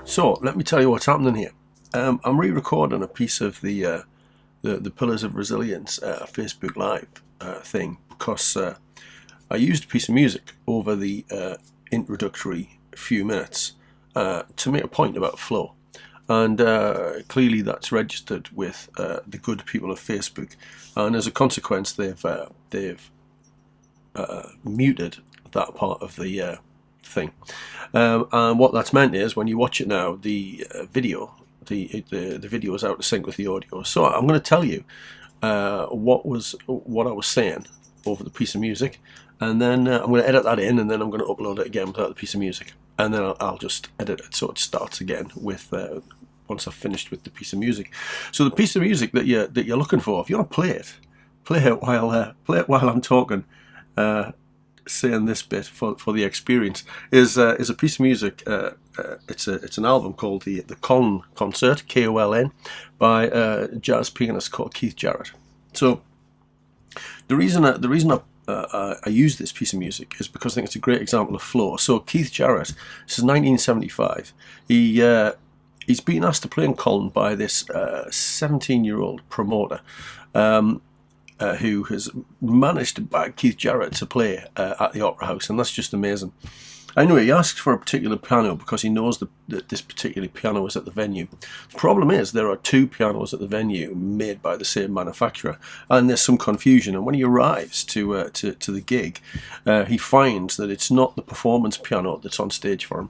So let me tell you what's happening here. I'm re-recording a piece of the Pillars of Resilience Facebook Live thing because I used a piece of music over the introductory few minutes to make a point about flow, and clearly that's registered with the good people of Facebook, and as a consequence, they've muted that part of the thing. And what that's meant is when you watch it now, the the video is out of sync with the audio. So I'm going to tell you what I was saying over the piece of music, and then I'm going to edit that in, and then I'm going to upload it again without the piece of music, and then I'll just edit it so it starts again with once I've finished with the piece of music. So the piece of music that you're looking for, if you want to play it while I'm talking. Saying this bit for the experience is a piece of music. It's an album called the Coln Concert, Koln, by a jazz pianist called Keith Jarrett. So the reason I use this piece of music is because I think it's a great example of flow. So Keith Jarrett, this is 1975. He's been asked to play in Coln by this 17-year-old promoter. Who has managed to bag Keith Jarrett to play at the Opera House, and that's just amazing. Anyway, he asks for a particular piano because he knows that this particular piano is at the venue. The problem is there are two pianos at the venue made by the same manufacturer, and there's some confusion. And when he arrives to the gig, he finds that it's not the performance piano that's on stage for him.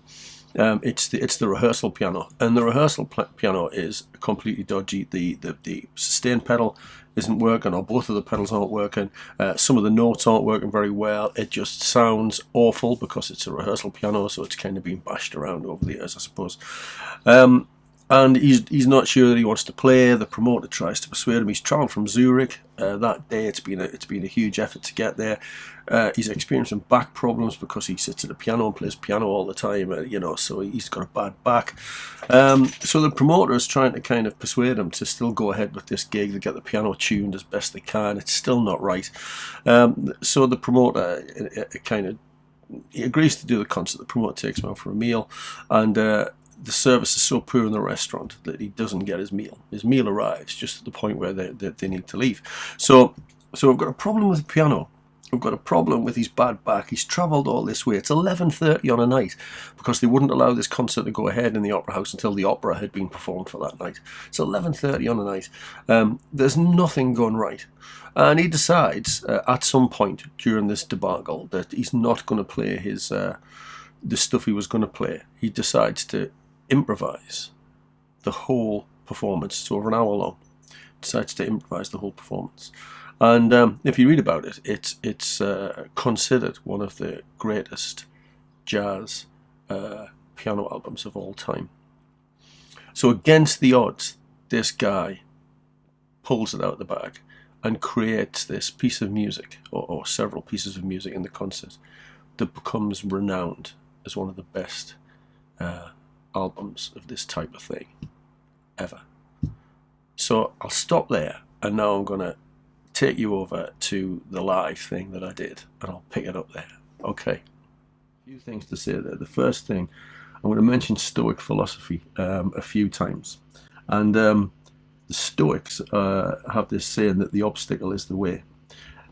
It's the rehearsal piano, and the rehearsal piano is completely dodgy. The sustain pedal isn't working, or both of the pedals aren't working. Some of the notes aren't working very well. It just sounds awful because it's a rehearsal piano, so it's kind of been bashed around over the years, I suppose. And he's not sure that he wants to play. The promoter tries to persuade him. He's travelled from Zurich that day. It's been a huge effort to get there. He's experiencing back problems because he sits at a piano and plays piano all the time. So he's got a bad back. So the promoter is trying to kind of persuade him to still go ahead with this gig, to get the piano tuned as best they can. It's still not right. So the promoter he agrees to do the concert. The promoter takes him out for a meal, and the service is so poor in the restaurant that he doesn't get his meal. His meal arrives just at the point where they need to leave. So we've got a problem with the piano. We've got a problem with his bad back. He's travelled all this way. It's 11:30 on a night because they wouldn't allow this concert to go ahead in the Opera House until the opera had been performed for that night. It's 11:30 on a night. There's nothing going right. And he decides at some point during this debacle that he's not going to play the stuff he was going to play. He decides to improvise the whole performance. It's over an hour long. Decides to improvise the whole performance. And if you read about it, it's considered one of the greatest jazz piano albums of all time. So against the odds, this guy pulls it out of the bag and creates this piece of music, or several pieces of music in the concert, that becomes renowned as one of the best albums of this type of thing ever. So I'll stop there, and now I'm going to take you over to the live thing that I did, and I'll pick it up there. Okay. A few things to say there. The first thing, I'm going to mention Stoic philosophy a few times, and the Stoics have this saying that the obstacle is the way.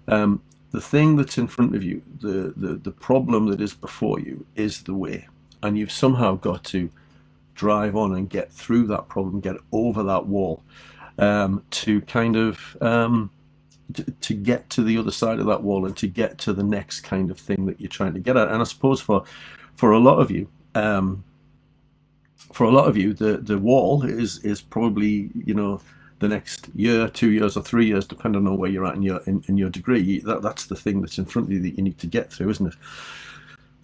The thing that's in front of you, the problem that is before you, is the way, and you've somehow got to drive on and get through that problem, get over that wall, to kind of to get to the other side of that wall and to get to the next kind of thing that you're trying to get at. And I suppose for a lot of you, the wall is probably, the next year, 2 years, or 3 years, depending on where you're at in your degree. That's the thing that's in front of you that you need to get through, isn't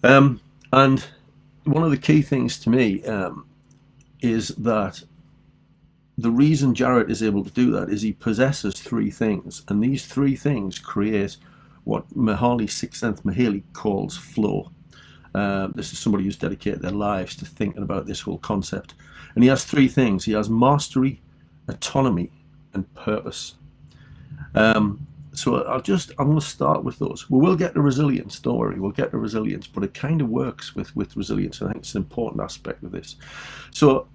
it? And one of the key things to me is that the reason Jarrett is able to do that is he possesses three things, and these three things create what Mihaly Csikszentmihalyi calls flow. This is somebody who's dedicated their lives to thinking about this whole concept. And he has three things. He has mastery, autonomy, and purpose. So I'm going to start with those. We will get to resilience. Don't worry, we'll get to resilience. But it kind of works with resilience, and I think it's an important aspect of this. So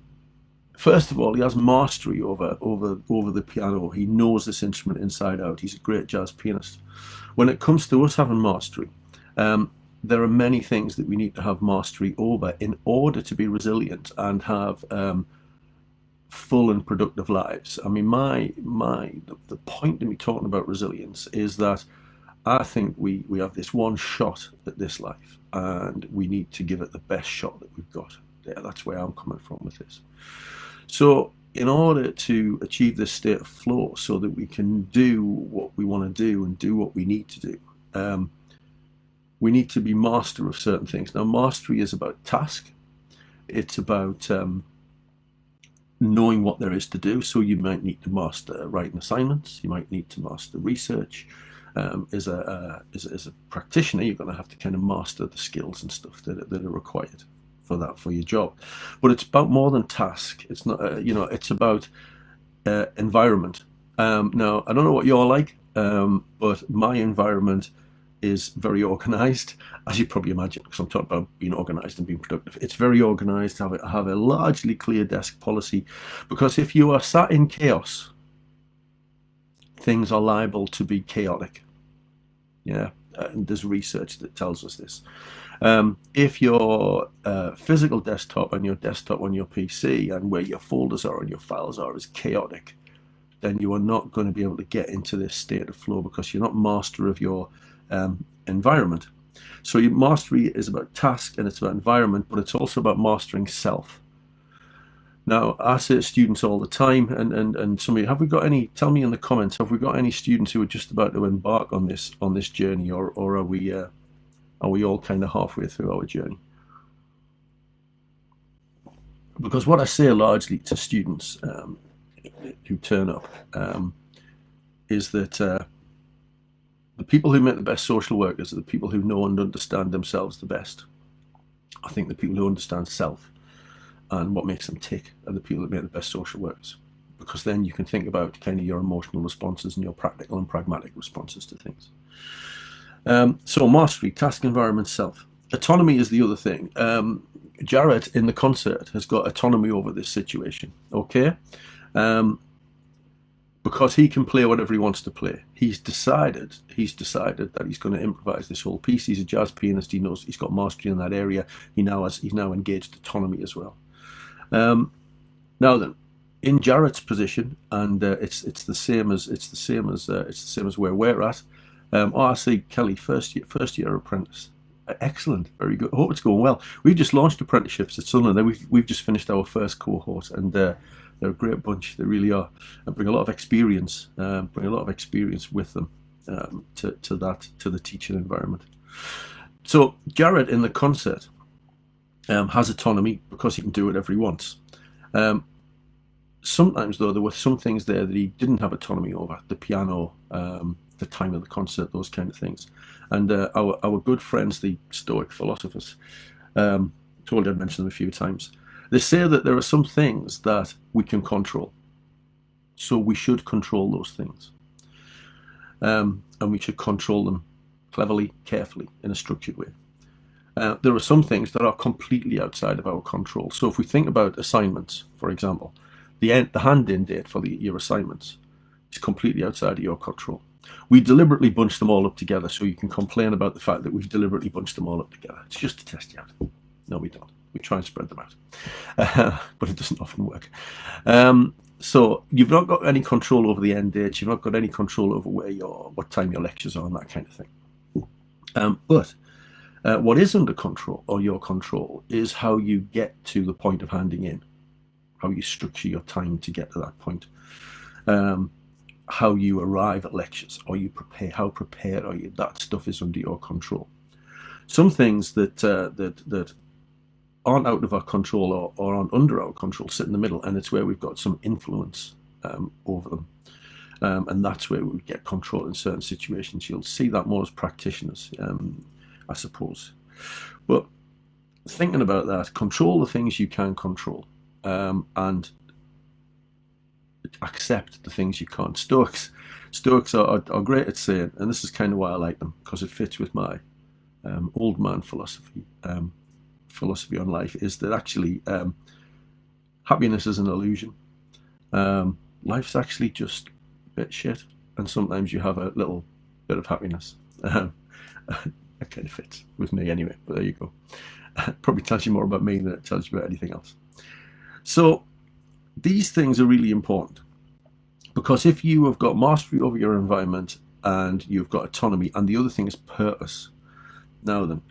first of all, he has mastery over the piano. He knows this instrument inside out. He's a great jazz pianist. When it comes to us having mastery, there are many things that we need to have mastery over in order to be resilient and have full and productive lives. I mean, the point of me talking about resilience is that I think we have this one shot at this life, and we need to give it the best shot that we've got. Yeah, that's where I'm coming from with this. So in order to achieve this state of flow so that we can do what we want to do and do what we need to do, we need to be master of certain things. Now, mastery is about task. It's about knowing what there is to do. So you might need to master writing assignments. You might need to master research. As a practitioner, you're going to have to kind of master the skills and stuff that are required for your job. But it's about more than task. It's not, it's about environment. Now, I don't know what you're like, but my environment is very organized, as you probably imagine, because I'm talking about being organized and being productive. It's very organized. Have a largely clear desk policy, because if you are sat in chaos, things are liable to be chaotic. Yeah, and there's research that tells us this. If your physical desktop and your desktop on your PC and where your folders are and your files are is chaotic, then you are not going to be able to get into this state of flow, because you're not master of your environment. So your mastery is about task and it's about environment, but it's also about mastering self. Now, I say to students all the time, and some of you, have we got any? Tell me in the comments, have we got any students who are just about to embark on this journey, or are we all kind of halfway through our journey? Because what I say largely to students who turn up is that the people who make the best social workers are the people who know and understand themselves the best. I think the people who understand self and what makes them tick are the people that make the best social workers, because then you can think about kind of your emotional responses and your practical and pragmatic responses to things. So mastery, task, environment, self. Autonomy is the other thing. Jarrett in the concert has got autonomy over this situation, okay? Because he can play whatever he wants to play. He's decided that he's going to improvise this whole piece. He's a jazz pianist. He knows he's got mastery in that area. He's now engaged autonomy as well. Now then, in Jarrett's position, and it's the same as where we're at. I see Kelly, first year apprentice. Excellent, very good. I hope it's going well. We've just launched apprenticeships at Sunderland. We've just finished our first cohort, and they're a great bunch. They really are, and bring a lot of experience. With them to the teaching environment. So Jarrett in the concert has autonomy because he can do whatever he wants. Sometimes though, there were some things there that he didn't have autonomy over: the piano, the time of the concert, those kind of things. And our good friends, the Stoic philosophers, told you I'd mentioned them a few times. They say that there are some things that we can control, so we should control those things, and we should control them cleverly, carefully, in a structured way. There are some things that are completely outside of our control. So if we think about assignments, for example, the hand-in date for your assignments is completely outside of your control. We deliberately bunch them all up together, so you can complain about the fact that we've deliberately bunched them all up together. It's just to test you out. No, we don't. We try and spread them out, but it doesn't often work. So you've not got any control over the end dates. You've not got any control over what time your lectures are and that kind of thing. But what is under control, or your control, is how you get to the point of handing in, how you structure your time to get to that point, how you arrive at lectures, or you prepare. How prepared are you? That stuff is under your control. Some things that aren't out of our control or aren't under our control sit in the middle, and it's where we've got some influence over them, and that's where we get control in certain situations. You'll see that more as practitioners, I suppose. But thinking about that, control the things you can control, and accept the things you can't. Stoics are great at saying, and this is kind of why I like them, because it fits with my old man philosophy on life, is that actually happiness is an illusion. Life's actually just a bit shit, and sometimes you have a little bit of happiness. That kind of fits with me anyway, but there you go. Probably tells you more about me than it tells you about anything else. So these things are really important, because if you have got mastery over your environment and you've got autonomy, and the other thing is purpose, now then,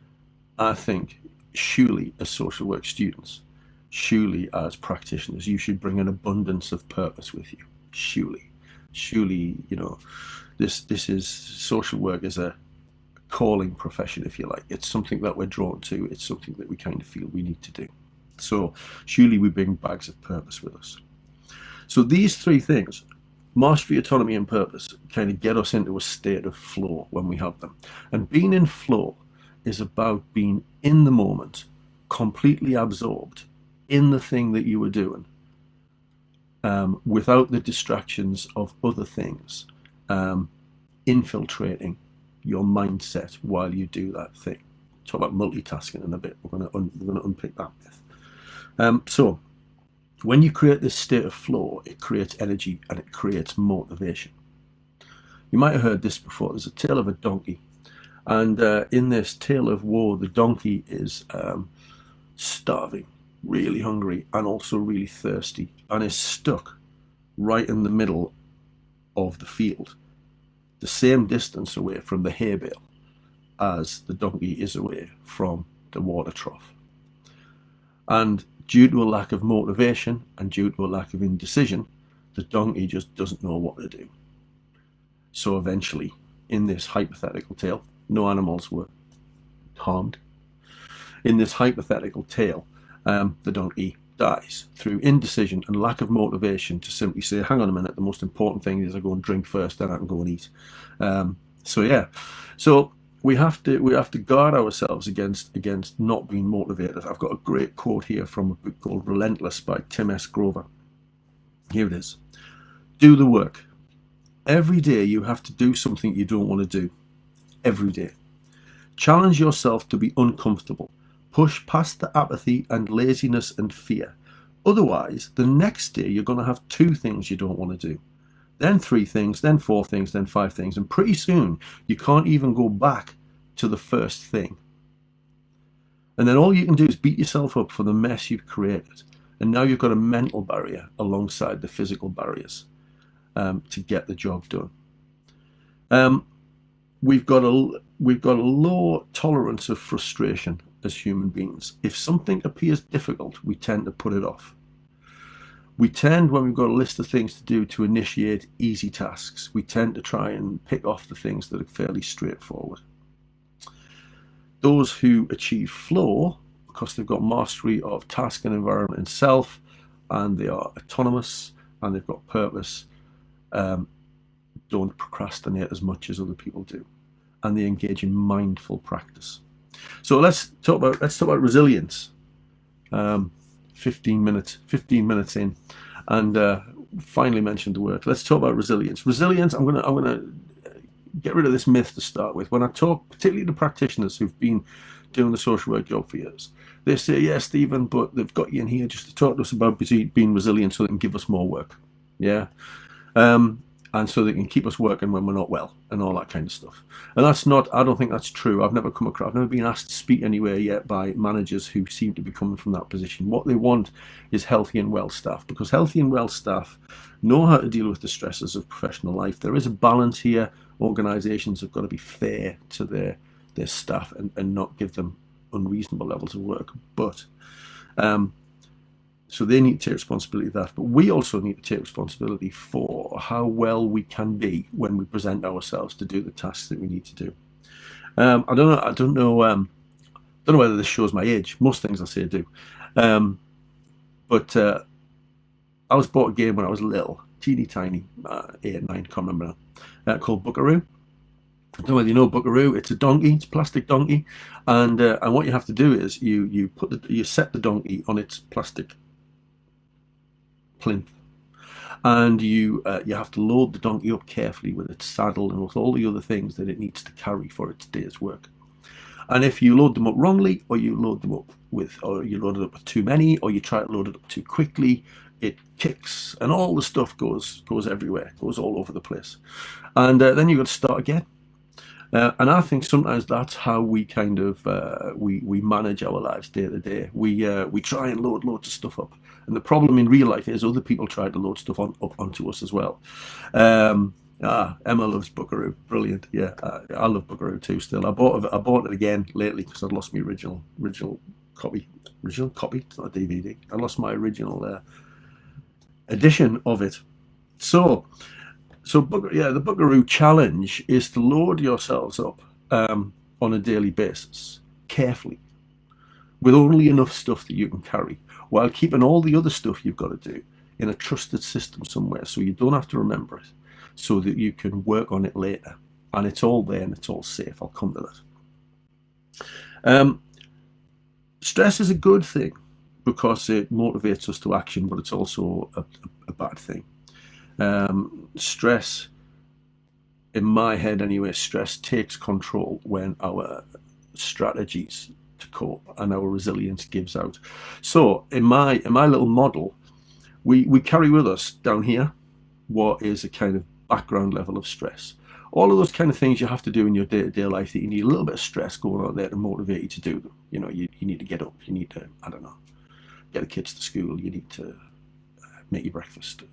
I think surely as social work students, surely as practitioners, you should bring an abundance of purpose with you. Surely, you know, this is, social work is a calling profession, if you like. It's something that we're drawn to. It's something that we kind of feel we need to do. So surely we bring bags of purpose with us. So these three things, mastery, autonomy, and purpose, kind of get us into a state of flow when we have them. And being in flow is about being in the moment, completely absorbed in the thing that you were doing, without the distractions of other things infiltrating your mindset while you do that thing. Talk about multitasking in a bit. We're going to unpick that myth. So when you create this state of flow, it creates energy and it creates motivation. You might have heard this before. There's a tale of a donkey, and in this tale of woe, the donkey is starving, really hungry, and also really thirsty, and is stuck right in the middle of the field, the same distance away from the hay bale as the donkey is away from the water trough. And due to a lack of motivation and due to a lack of indecision, the donkey just doesn't know what to do. So eventually, in this hypothetical tale, no animals were harmed. In this hypothetical tale, the donkey dies through indecision and lack of motivation to simply say, hang on a minute, the most important thing is I go and drink first, then I can go and eat. So we have to guard ourselves against not being motivated. I've got a great quote here from a book called Relentless by Tim S. Grover. Here it is. Do the work. Every day you have to do something you don't want to do. Every day. Challenge yourself to be uncomfortable. Push past the apathy and laziness and fear. Otherwise, the next day you're going to have 2 things you don't want to do. Then 3 things, then 4 things, then 5 things. And pretty soon, you can't even go back to the first thing. And then all you can do is beat yourself up for the mess you've created. And now you've got a mental barrier alongside the physical barriers to get the job done. We've got a low tolerance of frustration as human beings. If something appears difficult, we tend to put it off. We tend, when we've got a list of things to do, to initiate easy tasks. We tend to try and pick off the things that are fairly straightforward. Those who achieve flow, because they've got mastery of task and environment and self, and they are autonomous, and they've got purpose, don't procrastinate as much as other people do, and they engage in mindful practice. So let's talk about resilience. 15 minutes in, and finally mentioned the word. Let's talk about resilience. Resilience. I'm gonna get rid of this myth to start with. When I talk, particularly to practitioners who've been doing the social work job for years, they say, "Yeah, Stephen, but they've got you in here just to talk to us about being resilient, so they can give us more work." Yeah. And so they can keep us working when we're not well and all that kind of stuff. And that's not, I don't think that's true. I've never been asked to speak anywhere yet by managers who seem to be coming from that position. What they want is healthy and well staff, because healthy and well staff know how to deal with the stresses of professional life. There is a balance here. Organisations have got to be fair to their staff and not give them unreasonable levels of work. But so they need to take responsibility of that, but we also need to take responsibility for how well we can be when we present ourselves to do the tasks that we need to do. I don't know whether this shows my age. Most things I say do, but I was bought a game when I was little, teeny tiny, 8, 9, can't remember now, called Buckaroo. I don't know whether you know Buckaroo. It's a donkey. It's a plastic donkey, and what you have to do is you set the donkey on its plastic plinth, and you have to load the donkey up carefully with its saddle and with all the other things that it needs to carry for its day's work. And if you load them up wrongly, or you load them up or you load it up with too many, or you try to load it up too quickly, it kicks, and all the stuff goes everywhere, goes all over the place, and then you've got to start again. And I think sometimes that's how we kind of we manage our lives day to day. We try and load loads of stuff up, and the problem in real life is other people try to load stuff up onto us as well. Emma loves Buckaroo, brilliant. Yeah, I love Buckaroo too. Still, I bought it again lately because I'd lost my original copy. Original copy. It's not a DVD. I lost my original edition of it. So the Buckaroo challenge is to load yourselves up on a daily basis, carefully, with only enough stuff that you can carry, while keeping all the other stuff you've got to do in a trusted system somewhere, so you don't have to remember it, so that you can work on it later, and it's all there and it's all safe. I'll come to that. Stress is a good thing because it motivates us to action, but it's also a bad thing. Stress, in my head anyway, stress takes control when our strategies to cope and our resilience gives out. So in my little model, we carry with us down here what is a kind of background level of stress. All of those kind of things you have to do in your day-to-day life that you need a little bit of stress going on there to motivate you to do them. You know, you need to get up, you need to, I don't know, get the kids to school, you need to make your breakfast,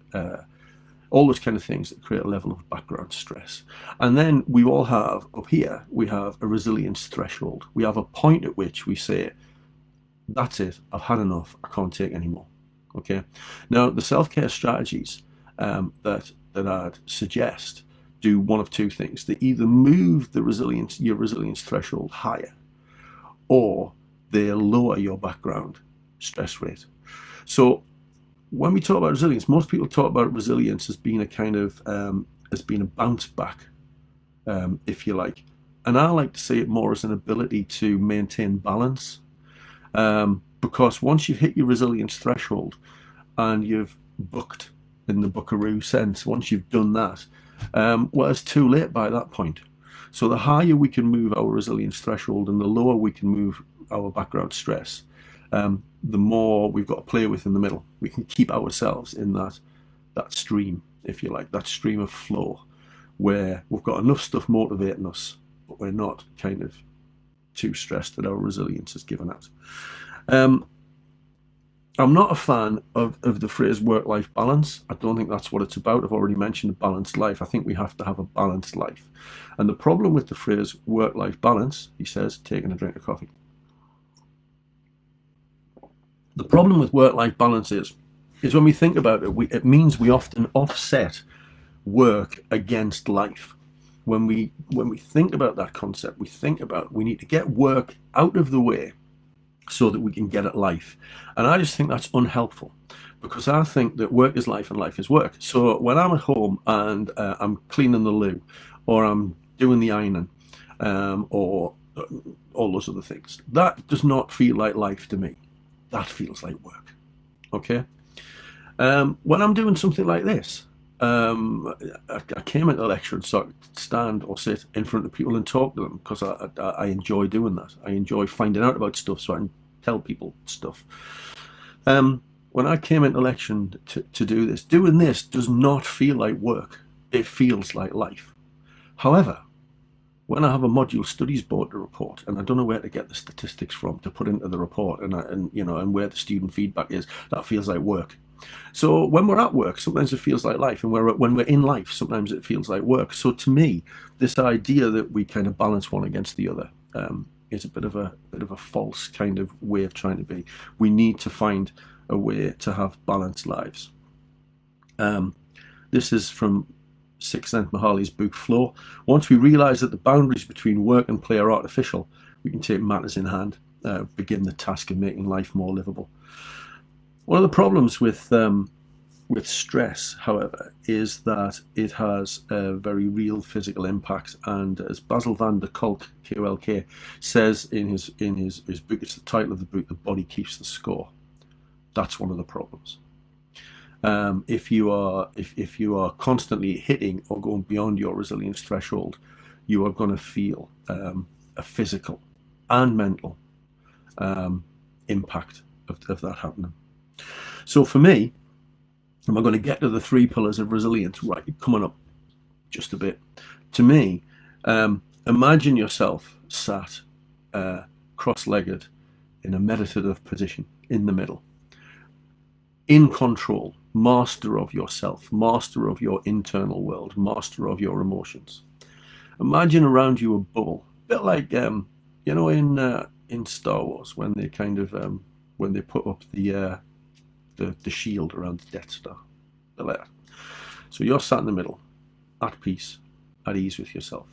all those kind of things that create a level of background stress. And then we all have, up here, we have a resilience threshold. We have a point at which we say, that's it, I've had enough, I can't take anymore. Okay. Now, the self-care strategies that I'd suggest do one of two things. They either move your resilience threshold higher, or they lower your background stress rate. So when we talk about resilience, most people talk about resilience as being a kind of as being a bounce back, if you like, and I like to see it more as an ability to maintain balance, because once you've hit your resilience threshold and you've bucked in the Buckaroo sense, once you've done that, well, it's too late by that point. So the higher we can move our resilience threshold and the lower we can move our background stress, the more we've got to play with in the middle. We can keep ourselves in that stream, if you like, that stream of flow, where we've got enough stuff motivating us, but we're not kind of too stressed that our resilience is given out. I'm not a fan of the phrase work-life balance. I don't think that's what it's about. I've already mentioned a balanced life. I think we have to have a balanced life. And the problem with the phrase work-life balance, he says, taking a drink of coffee. The problem with work-life balance is when we think about it, it means we often offset work against life. When we think about that concept, we need to get work out of the way so that we can get at life. And I just think that's unhelpful, because I think that work is life and life is work. So when I'm at home and I'm cleaning the loo, or I'm doing the ironing, or all those other things, that does not feel like life to me. That feels like work. Okay. When I'm doing something like this, I came into a lecture and started to stand or sit in front of people and talk to them, because I enjoy doing that. I enjoy finding out about stuff so I can tell people stuff. When I came into lecture to do this, doing this does not feel like work. It feels like life. However, when I have a module studies board to report, and I don't know where to get the statistics from to put into the report, and where the student feedback is, that feels like work. So when we're at work, sometimes it feels like life, and when we're in life, sometimes it feels like work. So to me, this idea that we kind of balance one against the other is a bit of a false kind of way of trying to be. We need to find a way to have balanced lives. This is from Csikszentmihalyi's book Flow. Once we realize that the boundaries between work and play are artificial, we can take matters in hand, begin the task of making life more livable. One of the problems with stress, however, is that it has a very real physical impact. And as Bessel van der Kolk, KOLK, says in his book, it's the title of the book, The Body Keeps the Score. That's one of the problems. If you are constantly hitting or going beyond your resilience threshold, you are going to feel a physical and mental impact of that happening. So for me, am I going to get to the 3 pillars of resilience? Right, coming up just a bit. To me, imagine yourself sat cross-legged in a meditative position in the middle, in control, master of yourself, master of your internal world, master of your emotions. Imagine around you a bubble, a bit like in Star Wars when they when they put up the shield around the Death Star, the letter. So you're sat in the middle, at peace, at ease with yourself,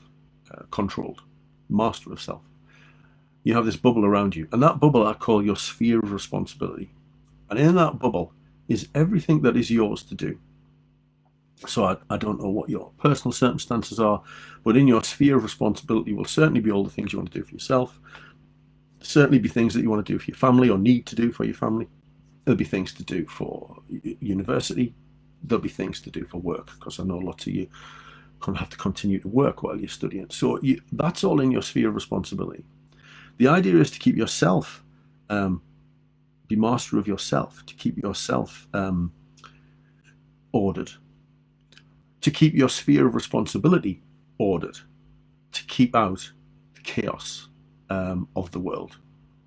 controlled, master of self. You have this bubble around you, and that bubble I call your sphere of responsibility. And in that bubble is everything that is yours to do. So I don't know what your personal circumstances are, but in your sphere of responsibility will certainly be all the things you want to do for yourself. Certainly be things that you want to do for your family or need to do for your family. There'll be things to do for university. There'll be things to do for work, because I know lots of you going to have to continue to work while you're studying. So that's all in your sphere of responsibility. The idea is to keep yourself, be master of yourself, to keep yourself ordered, to keep your sphere of responsibility ordered, to keep out the chaos of the world.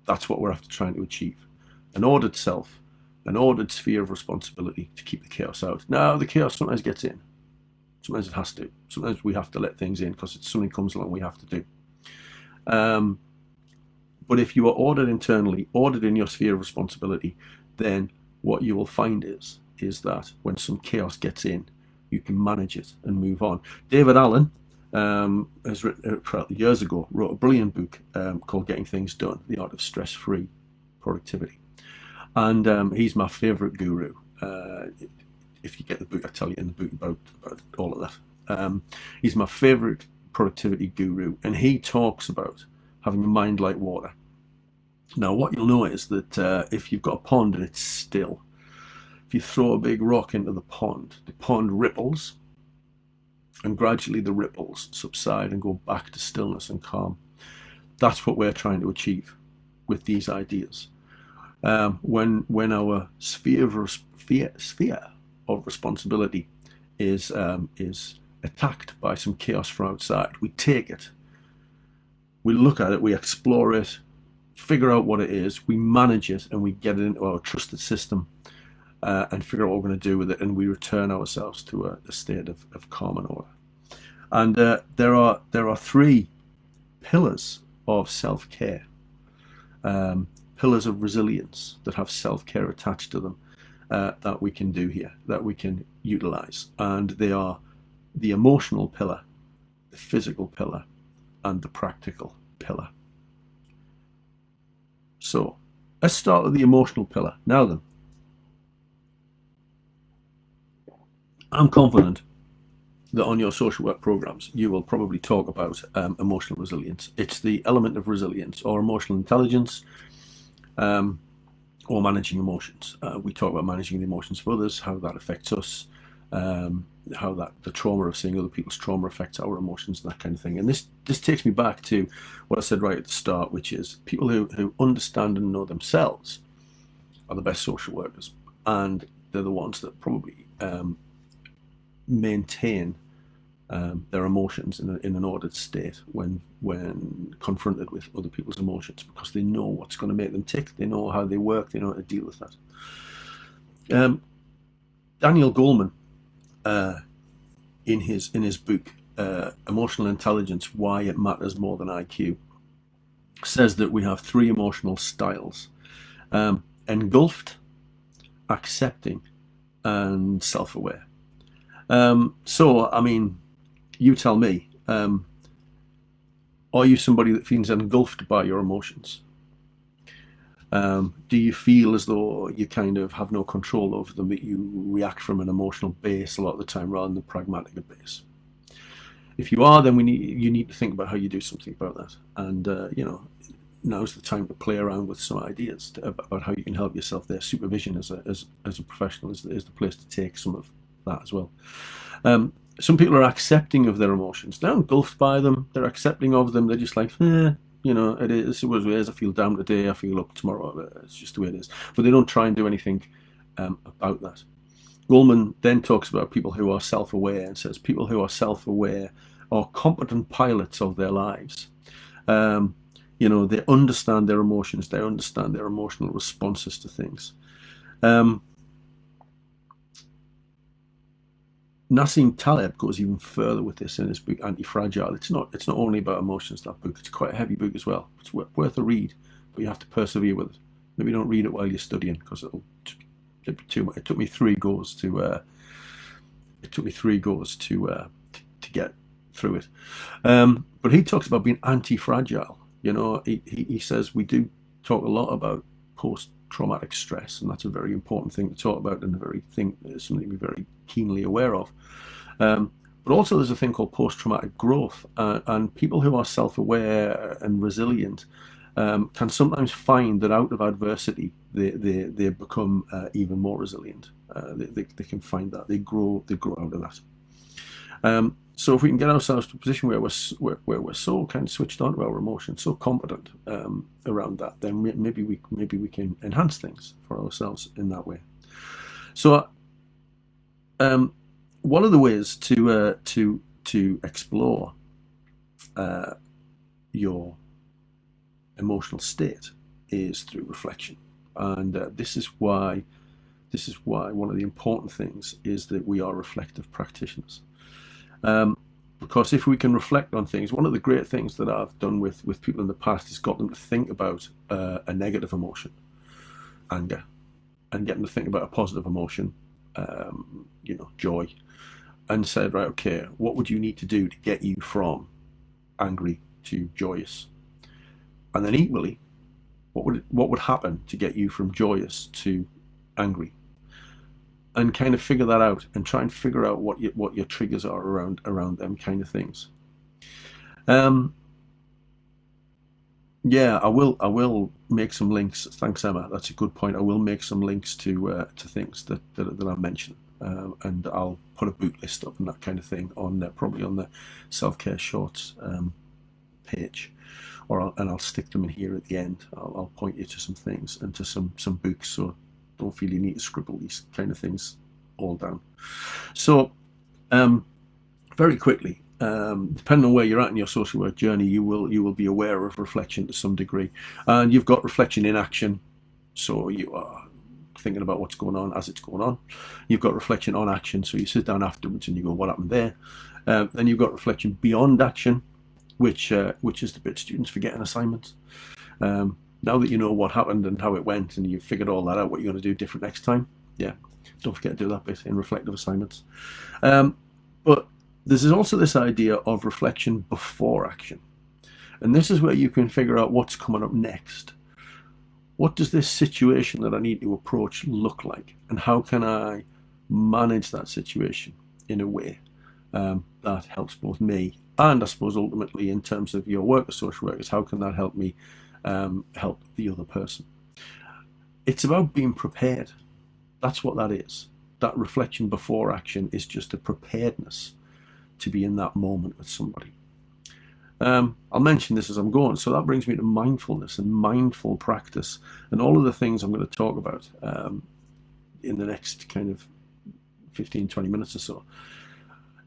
That's what we're after trying to achieve. An ordered self, an ordered sphere of responsibility to keep the chaos out. Now, the chaos sometimes gets in. Sometimes it has to. Sometimes we have to let things in because something comes along we have to do. But if you are ordered internally, ordered in your sphere of responsibility, then what you will find is that when some chaos gets in, you can manage it and move on. David Allen has written, years ago, wrote a brilliant book called Getting Things Done, The Art of Stress-Free Productivity. And he's my favorite guru. If you get the book, I tell you in the book about all of that. He's my favorite productivity guru, and he talks about having a mind like water. Now, what you'll know is that if you've got a pond and it's still, if you throw a big rock into the pond ripples, and gradually the ripples subside and go back to stillness and calm. That's what we're trying to achieve with these ideas. When our sphere of responsibility is attacked by some chaos from outside, we take it, we look at it, we explore it, figure out what it is, we manage it, and we get it into our trusted system and figure out what we're going to do with it, and we return ourselves to a state of calm and order. And there are 3 pillars of self-care, pillars of resilience that have self-care attached to them that we can do here, that we can utilize. And they are the emotional pillar, the physical pillar, and the practical pillar. So let's start with the emotional pillar. Now then, I'm confident that on your social work programs you will probably talk about emotional resilience. It's the element of resilience or emotional intelligence, or managing emotions. We talk about managing the emotions of others, how that affects us, how that the trauma of seeing other people's trauma affects our emotions, that kind of thing. And this takes me back to what I said right at the start, which is people who understand and know themselves are the best social workers, and they're the ones that probably maintain their emotions in an ordered state when confronted with other people's emotions, because they know what's going to make them tick, they know how they work, they know how to deal with that. Daniel Goleman, in his book Emotional Intelligence: Why It Matters More Than IQ, says that we have 3 emotional styles: engulfed, accepting, and self-aware. So, I mean, you tell me, are you somebody that feels engulfed by your emotions? Do you feel as though you kind of have no control over them, that you react from an emotional base a lot of the time rather than a pragmatic base? If you are, then you need to think about how you do something about that. And, now's the time to play around with some ideas about how you can help yourself there. Supervision as a professional is the place to take some of that as well. Some people are accepting of their emotions. They're engulfed by them. They're accepting of them. They're just like, it is what it is. I feel down today. I feel up tomorrow. It's just the way it is. But they don't try and do anything about that. Goleman then talks about people who are self-aware and says people who are self-aware are competent pilots of their lives. They understand their emotions. They understand their emotional responses to things. Nassim Taleb goes even further with this in his book Anti-Fragile. It's not only about emotions, that book. It's quite a heavy book as well. It's worth a read, but you have to persevere with it. Maybe don't read it while you're studying, because it'll be too much. It took me 3 goes to get through it. But he talks about being anti-fragile. He says we do talk a lot about post-traumatic stress, and that's a very important thing to talk about, and something we're very keenly aware of. But also there's a thing called post-traumatic growth, and people who are self-aware and resilient can sometimes find that out of adversity they become even more resilient. They can find that they grow out of that. So if we can get ourselves to a position where we're so kind of switched on to our emotions, so competent around that, then maybe we can enhance things for ourselves in that way. So one of the ways to explore your emotional state is through reflection, and this is why one of the important things is that we are reflective practitioners. Because if we can reflect on things, one of the great things that I've done with people in the past is got them to think about a negative emotion, anger, and get them to think about a positive emotion, joy, and said, right, okay, what would you need to do to get you from angry to joyous? And then equally, what would happen to get you from joyous to angry? And kind of figure that out, and try and figure out what your triggers are around them kind of things. I will make some links. Thanks, Emma. That's a good point. I will make some links to things that I'm mentioning, and I'll put a book list up and that kind of thing on probably on the Self-Care Shorts page, and I'll stick them in here at the end. I'll point you to some things and to some books, so don't feel you need to scribble these kind of things all down. So very quickly, depending on where you're at in your social work journey, you will be aware of reflection to some degree, and you've got reflection in action, so you are thinking about what's going on as it's going on. You've got reflection on action, so you sit down afterwards and you go, what happened there? Then you've got reflection beyond action, which is the bit students forget in assignments. Now that you know what happened and how it went, and you've figured all that out, what you're going to do different next time, don't forget to do that bit in reflective assignments. But there's also this idea of reflection before action, and this is where you can figure out what's coming up next. What does this situation that I need to approach look like, and how can I manage that situation in a way that helps both me and, I suppose, ultimately in terms of your work as social workers, how can that help me help the other person? It's about being prepared. That's what that is. That reflection before action is just a preparedness to be in that moment with somebody. I'll mention this as I'm going, so that brings me to mindfulness and mindful practice, and all of the things I'm going to talk about in the next kind of 15-20 minutes or so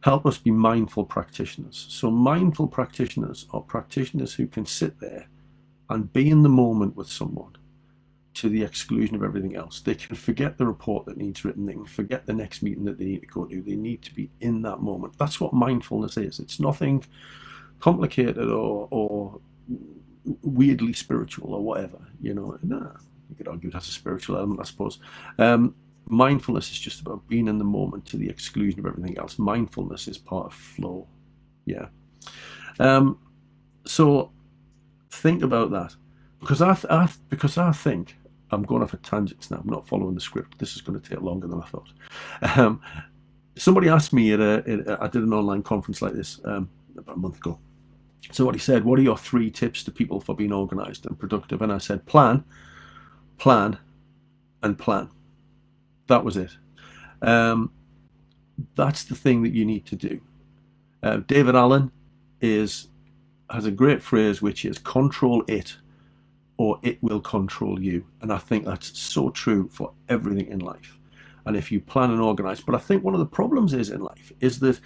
help us be mindful practitioners. So mindful practitioners are practitioners who can sit there and be in the moment with someone to the exclusion of everything else. They can forget the report that needs written. They can forget the next meeting that they need to go to. They need to be in that moment. That's what mindfulness is. It's nothing complicated or weirdly spiritual or whatever. You could argue that's a spiritual element, I suppose. Mindfulness is just about being in the moment to the exclusion of everything else. Mindfulness is part of flow. So think about that, because I think I'm going off at tangents now. I'm not following the script. This is going to take longer than I thought. Somebody asked me I did an online conference like this about a month ago, So what he said, what are your 3 tips to people for being organised and productive? And I said, plan, plan, and plan. That was it. That's the thing that you need to do. David Allen has a great phrase, which is control it or it will control you. And I think that's so true for everything in life. And if you plan and organize, but I think one of the problems is in life is that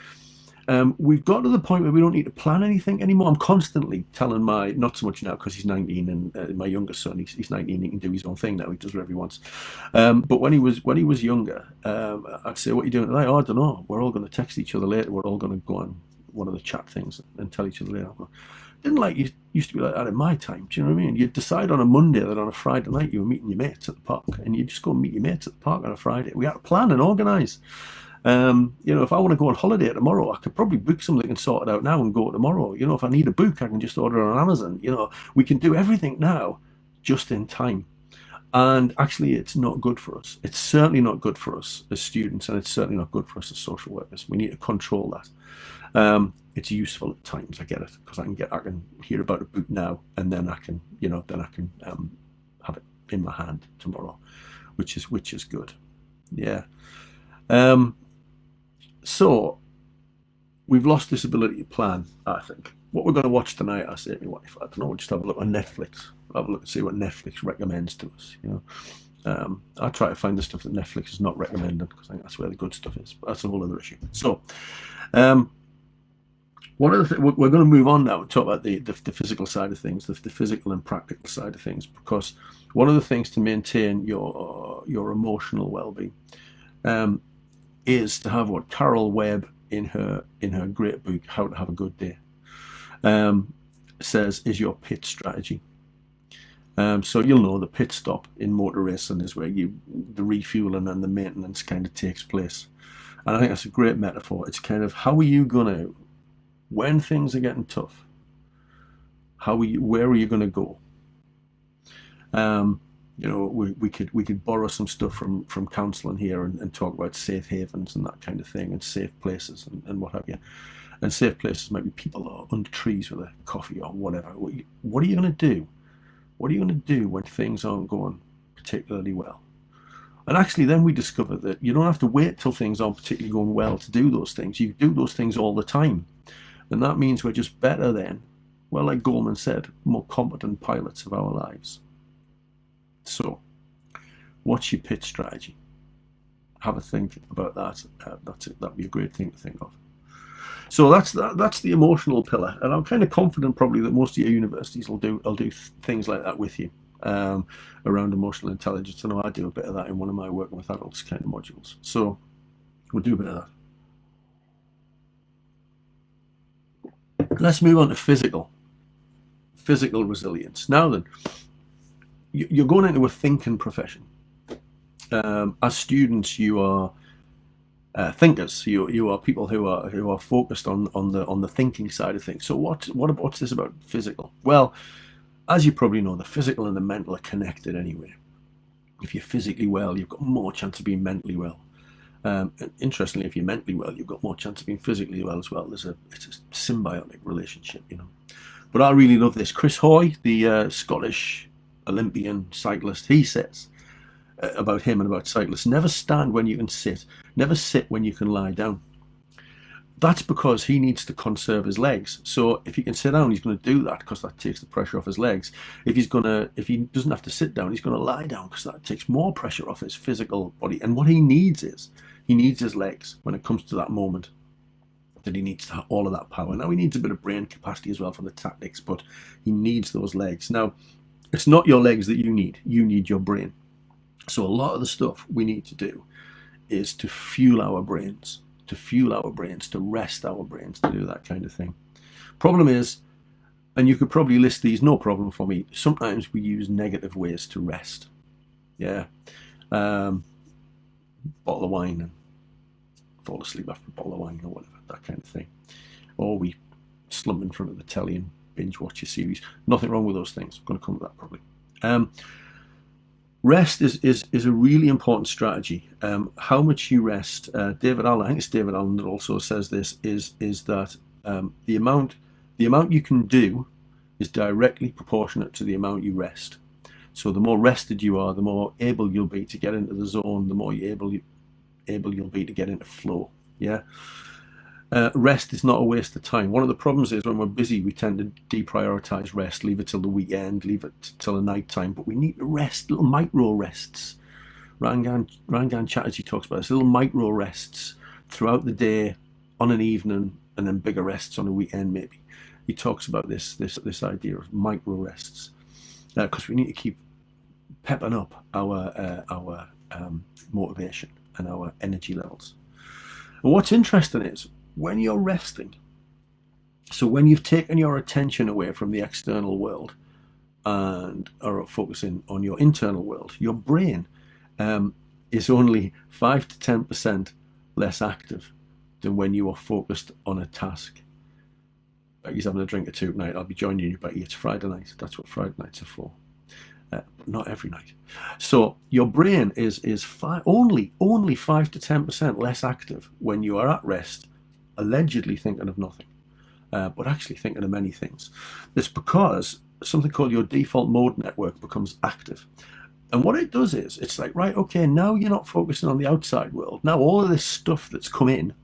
we've got to the point where we don't need to plan anything anymore. I'm constantly telling not so much now because he's 19 and my youngest son, he's 19, he can do his own thing now, he does whatever he wants. But when he was younger, I'd say, what are you doing tonight? Oh, I don't know. We're all going to text each other later. We're all going to go on one of the chat things and tell each other later. Didn't like you used to be like that in my time. Do you know what I mean? You'd decide on a Monday that on a Friday night you were meeting your mates at the park, and you just go and meet your mates at the park on a Friday. We had to plan and organise. If I want to go on holiday tomorrow, I could probably book something and sort it out now and go tomorrow. If I need a book, I can just order it on Amazon. We can do everything now just in time. And actually, it's not good for us. It's certainly not good for us as students, and it's certainly not good for us as social workers. We need to control that. It's useful at times. I get it, because I can hear about a book now, and then I can have it in my hand tomorrow, which is good. Yeah. So we've lost this ability to plan, I think. What we're going to watch tonight, I say to my wife, I don't know, we'll just have a look on Netflix. Have a look and see what Netflix recommends to us. I try to find the stuff that Netflix is not recommending, because I think that's where the good stuff is. But that's a whole other issue. So, one of the we're going to move on now and talk about the physical side of things, the physical and practical side of things, because one of the things to maintain your emotional well-being is to have what Carol Webb in her great book How to Have a Good Day says is your pit strategy. So you'll know the pit stop in motor racing is where the refueling and the maintenance kind of takes place. And I think that's a great metaphor. It's kind of, how are you going to, when things are getting tough, where are you going to go? We could borrow some stuff from counselling here and talk about safe havens and that kind of thing, and safe places and what have you. And safe places might be people or under trees with a coffee or whatever. What are you going to do? What are you going to do when things aren't going particularly well? And actually, then we discover that you don't have to wait till things aren't particularly going well to do those things. You do those things all the time. And that means we're just better then, well, like Goleman said, more competent pilots of our lives. So, what's your pit strategy? Have a think about that. That'd be a great thing to think of. So that's the emotional pillar, and I'm kind of confident probably that most of your universities will do things like that with you around emotional intelligence. I know I do a bit of that in one of my working with adults kind of modules. So we'll do a bit of that. Let's move on to physical resilience. Now then, you're going into a thinking profession. As students, you are thinkers. You are people who are focused on the thinking side of things. So what's this about physical? Well, as you probably know, the physical and the mental are connected anyway. If you're physically well, you've got more chance of being mentally well. Interestingly, if you're mentally well, you've got more chance of being physically well as well. It's a symbiotic relationship, But I really love this. Chris Hoy, the Scottish Olympian cyclist, he says about him and about cyclists, never stand when you can sit, never sit when you can lie down. That's because he needs to conserve his legs. So if he can sit down, he's going to do that because that takes the pressure off his legs. If he doesn't have to sit down, he's going to lie down because that takes more pressure off his physical body. And what he needs his legs when it comes to that moment that he needs to have all of that power. Now he needs a bit of brain capacity as well for the tactics, but he needs those legs. Now, it's not your legs that you need your brain. So a lot of the stuff we need to do is to fuel our brains, to rest our brains, to do that kind of thing. Problem is, and you could probably list these, no problem for me, sometimes we use negative ways to rest. Yeah. Bottle of wine and fall asleep after a bottle of wine or whatever, that kind of thing. Or we slump in front of the telly and binge watch a series. Nothing wrong with those things. I'm going to come to that probably. Rest is a really important strategy. How much you rest, David Allen, I think it's David Allen that also says this, is that the amount The amount you can do is directly proportionate to the amount you rest. So the more rested you are, the more able you'll be to get into the zone, the more able you'll be to get into flow. Yeah. Rest is not a waste of time. One of the problems is when we're busy, we tend to deprioritize rest, leave it till the weekend, leave it till the night time. But we need to rest, little micro rests. Rangan Chatterjee talks about this, little micro rests throughout the day, on an evening, and then bigger rests on a weekend maybe. He talks about this idea of micro rests because we need to keep pepping up our motivation and our energy levels. And what's interesting is when you're resting, so when you've taken your attention away from the external world and are focusing on your internal world, your brain is only 5 to 10% less active than when you are focused on a task. Becky's having a drink or two tonight. I'll be joining you, Becky. It's Friday night. That's what Friday nights are for. But not every night. So your brain is only 5 to 10% less active when you are at rest, allegedly thinking of nothing, but actually thinking of many things. It's because something called your default mode network becomes active. And what it does is, it's like, right, okay, now you're not focusing on the outside world. Now all of this stuff that's come in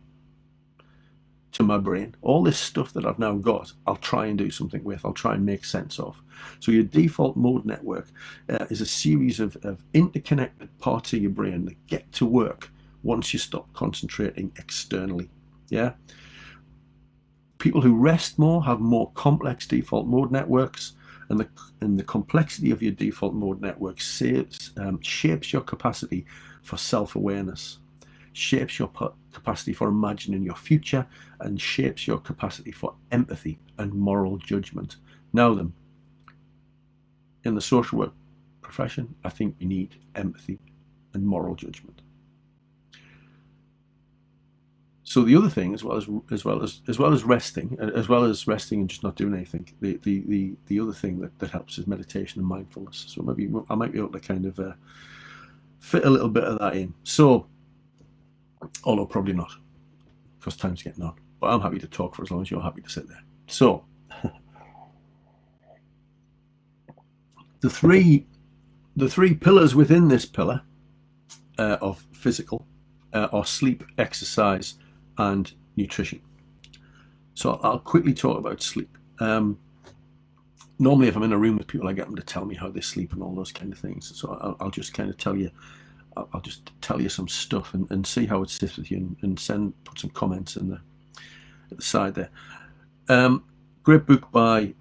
to my brain, all this stuff that I've now got, I'll try and do something with, I'll try and make sense of. So your default mode network is a series of interconnected parts of your brain that get to work once you stop concentrating externally. Yeah. People who rest more have more complex default mode networks, and the complexity of your default mode network shapes your capacity for self-awareness, shapes your capacity for imagining your future, and shapes your capacity for empathy and moral judgment. Now then, in the social work profession, I think we need empathy and moral judgment. So the other thing, as well as resting and just not doing anything, the other thing that helps is meditation and mindfulness. So maybe I might be able to kind of fit a little bit of that in. So, although probably not, because time's getting on. But I'm happy to talk for as long as you're happy to sit there. So, the three pillars within this pillar of physical are sleep, exercise, and nutrition. So I'll quickly talk about sleep. Normally, if I'm in a room with people, I get them to tell me how they sleep and all those kind of things. So I'll just kind of tell you. I'll just tell you some stuff and see how it sits with you, and put some comments in at the side there. Great book by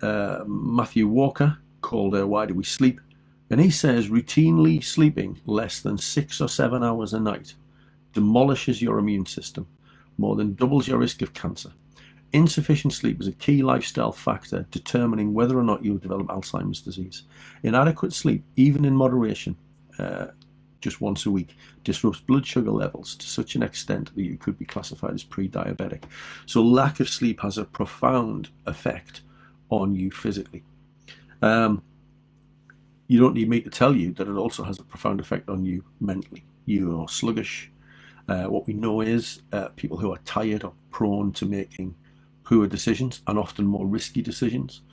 Matthew Walker called Why Do We Sleep? And he says routinely sleeping less than 6 or 7 hours a night demolishes your immune system, more than doubles your risk of cancer. Insufficient sleep is a key lifestyle factor determining whether or not you'll develop Alzheimer's disease. Inadequate sleep, even in moderation, just once a week, disrupts blood sugar levels to such an extent that you could be classified as pre-diabetic. So lack of sleep has a profound effect on you physically. You don't need me to tell you that it also has a profound effect on you mentally. You are sluggish. What we know is people who are tired are prone to making poor decisions and often more risky decisions.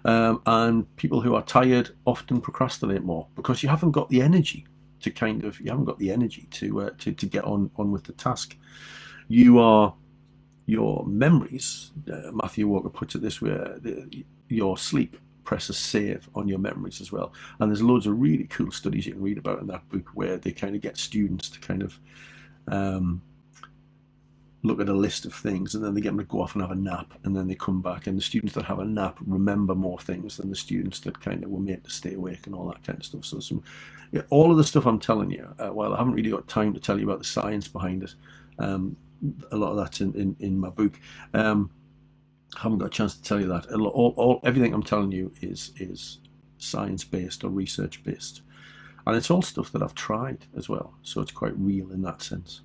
And people who are tired often procrastinate more because you haven't got the energy to get on with the task. Your memories, Matthew Walker puts it this way, your sleep presses save on your memories as well. And there's loads of really cool studies you can read about in that book where they kind of get students to kind of look at a list of things, and then they get them to go off and have a nap, and then they come back, and the students that have a nap remember more things than the students that kind of were made to stay awake and all that kind of stuff. So all of the stuff I'm telling you, while I haven't really got time to tell you about the science behind it, a lot of that's in my book. I haven't got a chance to tell you that. Everything I'm telling you is science-based or research-based. And it's all stuff that I've tried as well. So it's quite real in that sense.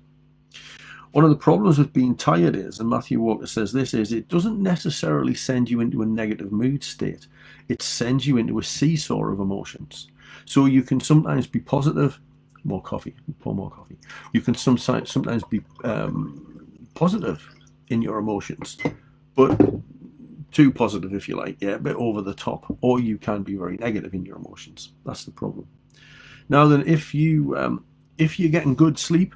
One of the problems with being tired is, and Matthew Walker says this, is it doesn't necessarily send you into a negative mood state. It sends you into a seesaw of emotions. So you can sometimes be positive, more coffee, pour more coffee. You can sometimes be positive in your emotions, but too positive, if you like, yeah, a bit over the top, or you can be very negative in your emotions. That's the problem. Now then, if you're getting good sleep,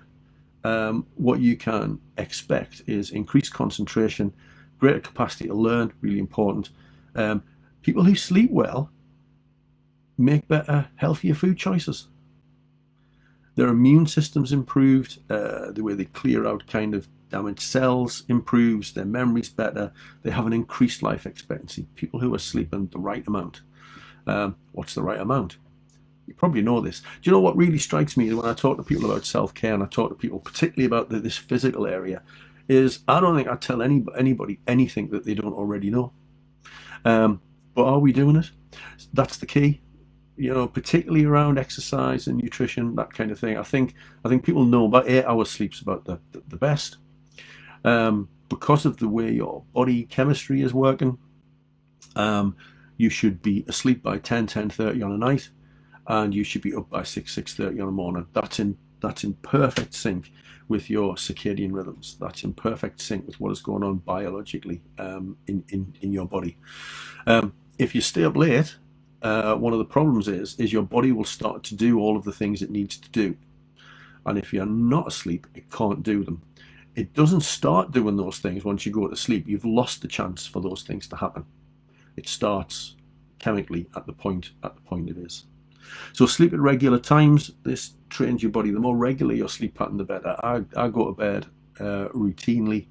what you can expect is increased concentration, greater capacity to learn, really important. People who sleep well make better, healthier food choices. Their immune system's improved, the way they clear out kind of damaged cells improves, their memory's better, they have an increased life expectancy. People who are sleeping the right amount. What's the right amount? You probably know this. Do you know what really strikes me when I talk to people about self-care, and I talk to people particularly about this physical area, is I don't think I tell anybody anything that they don't already know. But are we doing it? That's the key. Particularly around exercise and nutrition, that kind of thing. I think people know about 8 hours sleep's about the best. Because of the way your body chemistry is working, you should be asleep by 10:30 on a night, and you should be up by 6:30 on a morning. That's in perfect sync with your circadian rhythms. That's in perfect sync with what is going on biologically in your body. If you stay up late, one of the problems is your body will start to do all of the things it needs to do, and if you're not asleep, it can't do them. It doesn't start doing those things once you go to sleep. You've lost the chance for those things to happen. It starts chemically at the point it is. So sleep at regular times. This trains your body. The more regular your sleep pattern, the better. I go to bed routinely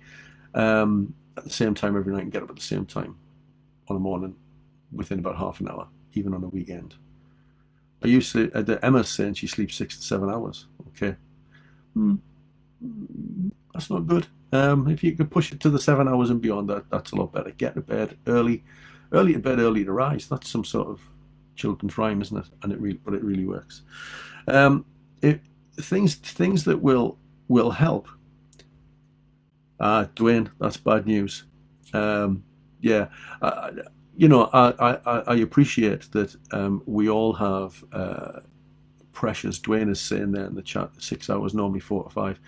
at the same time every night and get up at the same time on a morning within about half an hour, even on a weekend. I used to, Emma's saying she sleeps 6 to 7 hours. Okay. That's not good. If you could push it to the 7 hours and beyond, that's a lot better. Get to bed early to bed, early to rise. That's some sort of children's rhyme, isn't it? And it really works. Things that will help. Dwayne, that's bad news. Yeah, I appreciate that we all have pressures. Dwayne is saying there in the chat, 6 hours, normally 4 to 5.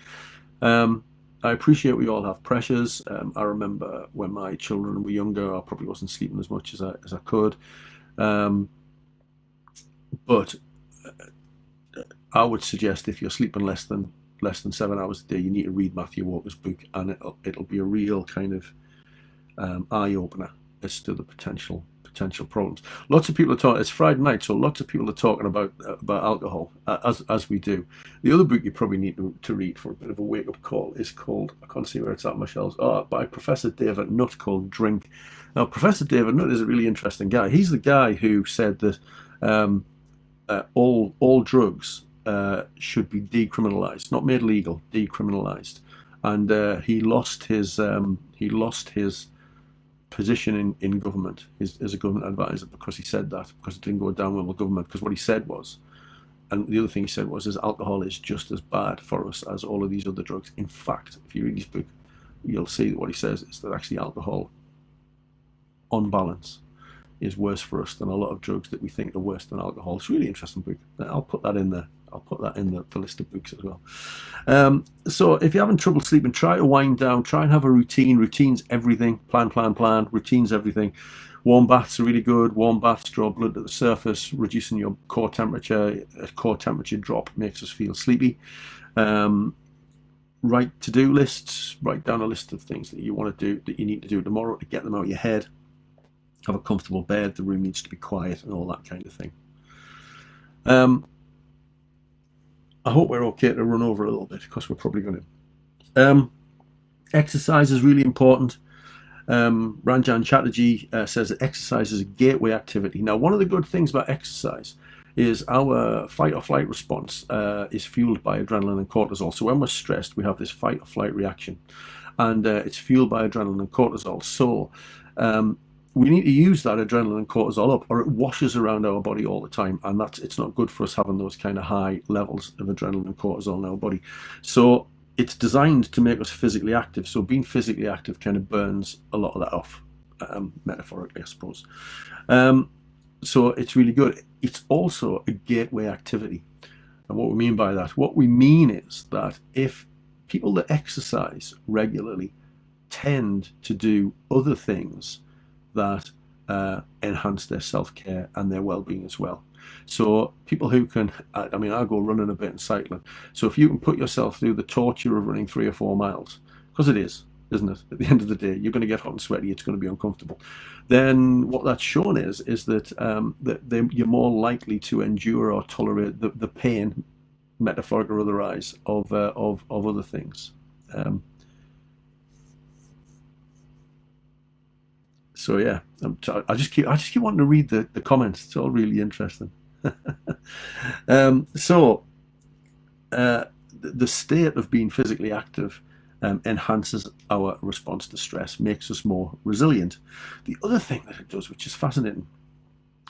I appreciate we all have pressures. I remember when my children were younger, I probably wasn't sleeping as much as I could. But I would suggest if you're sleeping less than 7 hours a day, you need to read Matthew Walker's book, and it'll be a real kind of eye opener as to the potential problems. Lots of people are talking. It's Friday night, so lots of people are talking about alcohol as we do. The other book you probably need to read for a bit of a wake up call is called, I can't see where it's at on my shelves, by Professor David Nutt, called Drink. Now, Professor David Nutt is a really interesting guy. He's the guy who said that all drugs should be decriminalized, not made legal, decriminalized, and he lost his position in government as a government advisor because he said that, because it didn't go down well with government. Because what he said was, and the other thing he said was, is alcohol is just as bad for us as all of these other drugs. In fact, if you read his book, you'll see that what he says is that actually alcohol, on balance, is worse for us than a lot of drugs that we think are worse than alcohol. It's a really interesting book. I'll put that in there. I'll put that in the list of books as well. So if you're having trouble sleeping, try to wind down. Try and have a routine. Routine's everything. Plan. Routine's everything. Warm baths are really good. Warm baths draw blood to the surface, reducing your core temperature. A core temperature drop makes us feel sleepy. Write to-do lists. Write down a list of things that you want to do, that you need to do tomorrow to get them out of your head. Have a comfortable bed. The room needs to be quiet and all that kind of thing. I hope we're okay to run over a little bit, because we're probably going to. Exercise is really important. Ranjan Chatterjee says that exercise is a gateway activity. Now, one of the good things about exercise is our fight or flight response is fueled by adrenaline and cortisol. So when we're stressed, we have this fight or flight reaction, and it's fueled by adrenaline and cortisol. So we need to use that adrenaline and cortisol up, or it washes around our body all the time, and it's not good for us having those kind of high levels of adrenaline and cortisol in our body. So it's designed to make us physically active. So being physically active kind of burns a lot of that off, metaphorically, I suppose. So it's really good. It's also a gateway activity. And what we mean by that, what we mean is that if people that exercise regularly tend to do other things that enhance their self-care and their well-being as well. So people who can, I mean, I go running a bit and cycling. So if you can put yourself through the torture of running 3 or 4 miles, because it is, isn't it? At the end of the day, you're going to get hot and sweaty. It's going to be uncomfortable. Then what that's shown is that you're more likely to endure or tolerate the pain, metaphoric or otherwise, of other things. So yeah, I just keep wanting to read the comments. It's all really interesting. So the state of being physically active enhances our response to stress, makes us more resilient. The other thing that it does, which is fascinating,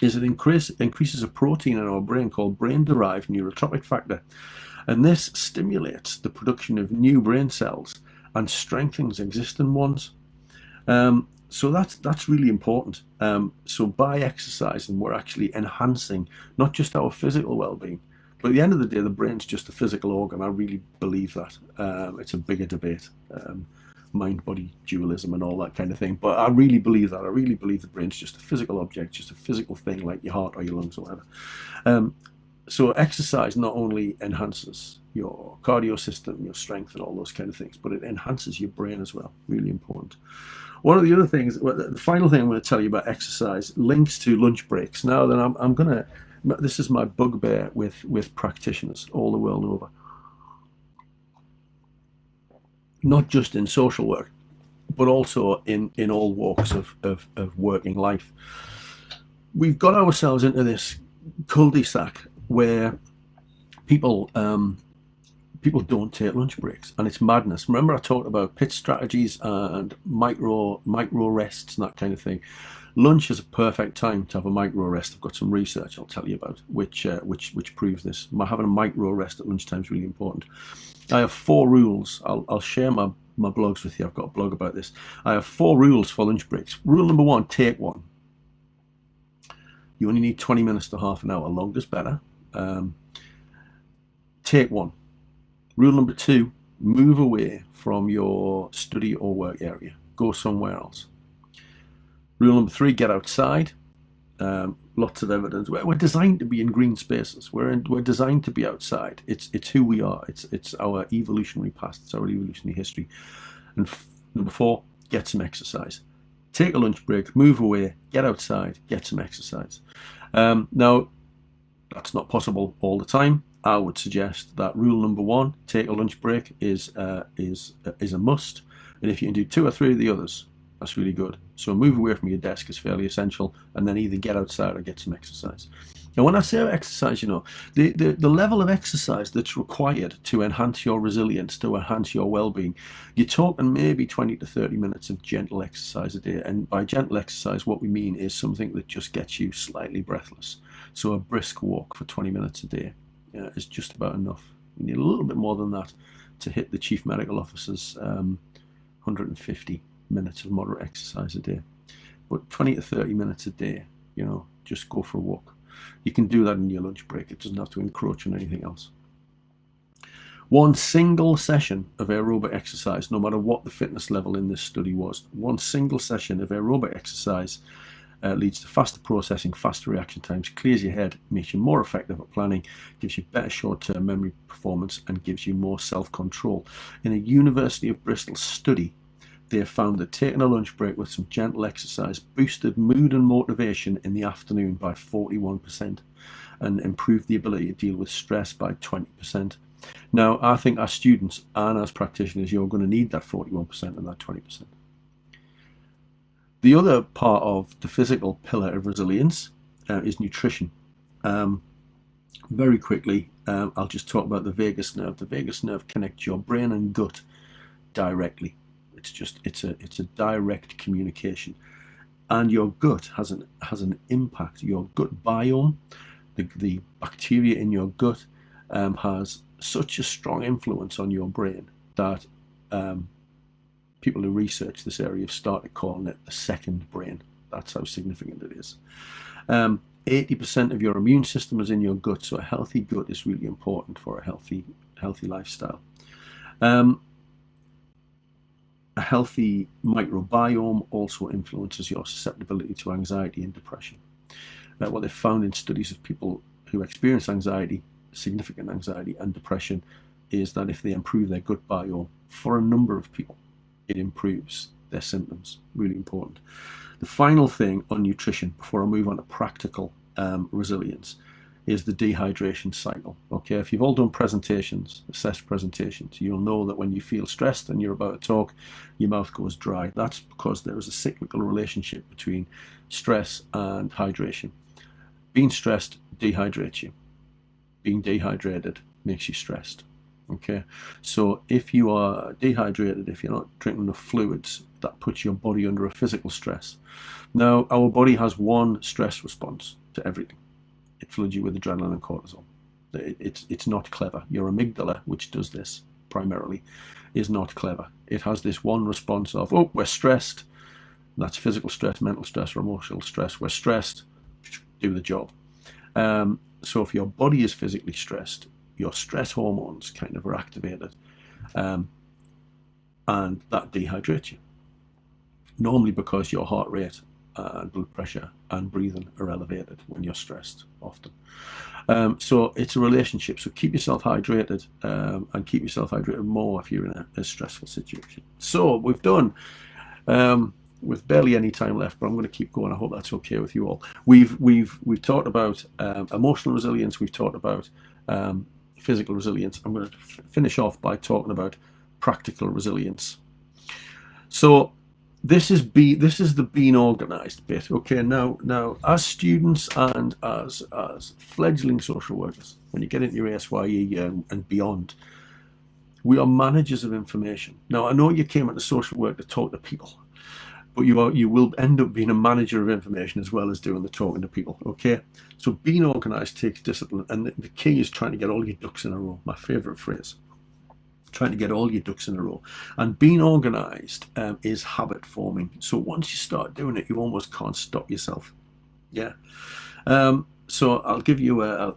is it increases a protein in our brain called brain-derived neurotrophic factor, and this stimulates the production of new brain cells and strengthens existing ones. So that's really important. So by exercising, we're actually enhancing not just our physical well-being, but at the end of the day, the brain's just a physical organ. I really believe that. It's a bigger debate, mind-body dualism and all that kind of thing. But I really believe that. I really believe the brain's just a physical object, just a physical thing like your heart or your lungs or whatever. So exercise not only enhances your cardio system, your strength and all those kind of things, but it enhances your brain as well. Really important. One of the other things, the final thing I'm going to tell you about exercise links to lunch breaks. Now then, I'm going to, this is my bugbear with practitioners all the world over. Not just in social work, but also in all walks of working life. We've got ourselves into this cul-de-sac where people don't take lunch breaks, and it's madness. Remember I talked about pit strategies and micro rests and that kind of thing. Lunch is a perfect time to have a micro rest. I've got some research I'll tell you about which proves this. Having a micro rest at lunchtime is really important. I have 4 rules. I'll share my blogs with you. I've got a blog about this. I have 4 rules for lunch breaks. Rule number 1, take one. You only need 20 minutes to half an hour. Longer's better. Take one. Rule number 2, move away from your study or work area. Go somewhere else. Rule number 3, get outside. Lots of evidence. We're designed to be in green spaces. We're designed to be outside. It's who we are. It's our evolutionary past. It's our evolutionary history. And number 4, get some exercise. Take a lunch break, move away, get outside, get some exercise. Now, that's not possible all the time. I would suggest that rule number 1, take a lunch break, is a must. And if you can do 2 or 3 of the others, that's really good. So move away from your desk is fairly essential, and then either get outside or get some exercise. Now, when I say exercise, you know, the level of exercise that's required to enhance your resilience, to enhance your well-being, you're talking maybe 20 to 30 minutes of gentle exercise a day. And by gentle exercise, what we mean is something that just gets you slightly breathless. So a brisk walk for 20 minutes a day is just about enough. You need a little bit more than that to hit the Chief Medical Officer's 150 minutes of moderate exercise a day. But 20 to 30 minutes a day, you know, just go for a walk. You can do that in your lunch break. It doesn't have to encroach on anything else. One single session of aerobic exercise, no matter what the fitness level in this study was, one single session of aerobic exercise leads to faster processing, faster reaction times, clears your head, makes you more effective at planning, gives you better short-term memory performance, and gives you more self-control. In a University of Bristol study, they have found that taking a lunch break with some gentle exercise boosted mood and motivation in the afternoon by 41% and improved the ability to deal with stress by 20%. Now, I think as students and as practitioners, you're going to need that 41% and that 20%. The other part of the physical pillar of resilience is nutrition. Very quickly, I'll just talk about the vagus nerve. The vagus nerve connects your brain and gut directly. It's a direct communication, and your gut has an impact. Your gut biome, the bacteria in your gut, has such a strong influence on your brain that people who research this area have started calling it the second brain. That's how significant it is. 80% of your immune system is in your gut, so a healthy gut is really important for a healthy lifestyle. A healthy microbiome also influences your susceptibility to anxiety and depression. What they've found in studies of people who experience anxiety, significant anxiety and depression, is that if they improve their gut biome, for a number of people, it improves their symptoms. Really important. The final thing on nutrition, before I move on to practical resilience, is the dehydration cycle. Okay, if you've all done presentations, assessed presentations, you'll know that when you feel stressed and you're about to talk, your mouth goes dry. That's because there is a cyclical relationship between stress and hydration. Being stressed dehydrates you. Being dehydrated makes you stressed. Okay, so if you are dehydrated, if you're not drinking enough fluids, that puts your body under a physical stress. Now, our body has one stress response to everything. It floods you with adrenaline and cortisol. It's not clever. Your amygdala, which does this primarily, is not clever. It has this one response of, oh, we're stressed. That's physical stress, mental stress, or emotional stress. We're stressed. Do the job. So if your body is physically stressed, your stress hormones kind of are activated, and that dehydrates you. Normally because your heart rate and blood pressure and breathing are elevated when you're stressed often. So it's a relationship. So keep yourself hydrated, and keep yourself hydrated more if you're in a stressful situation. So we've done, with barely any time left, but I'm going to keep going. I hope that's okay with you all. We've talked about emotional resilience. We've talked about physical resilience. I'm going to finish off by talking about practical resilience. So this is the being organized bit. Okay, now as students and as fledgling social workers, when you get into your ASYE and beyond, we are managers of information. Now I know you came into social work to talk to people, but you will end up being a manager of information as well as doing the talking to people. Okay, so being organized takes discipline, and the key is trying to get all your ducks in a row. My favorite phrase. Trying to get all your ducks in a row, and being organized is habit forming. So once you start doing it, you almost can't stop yourself. Yeah. So I'll give you a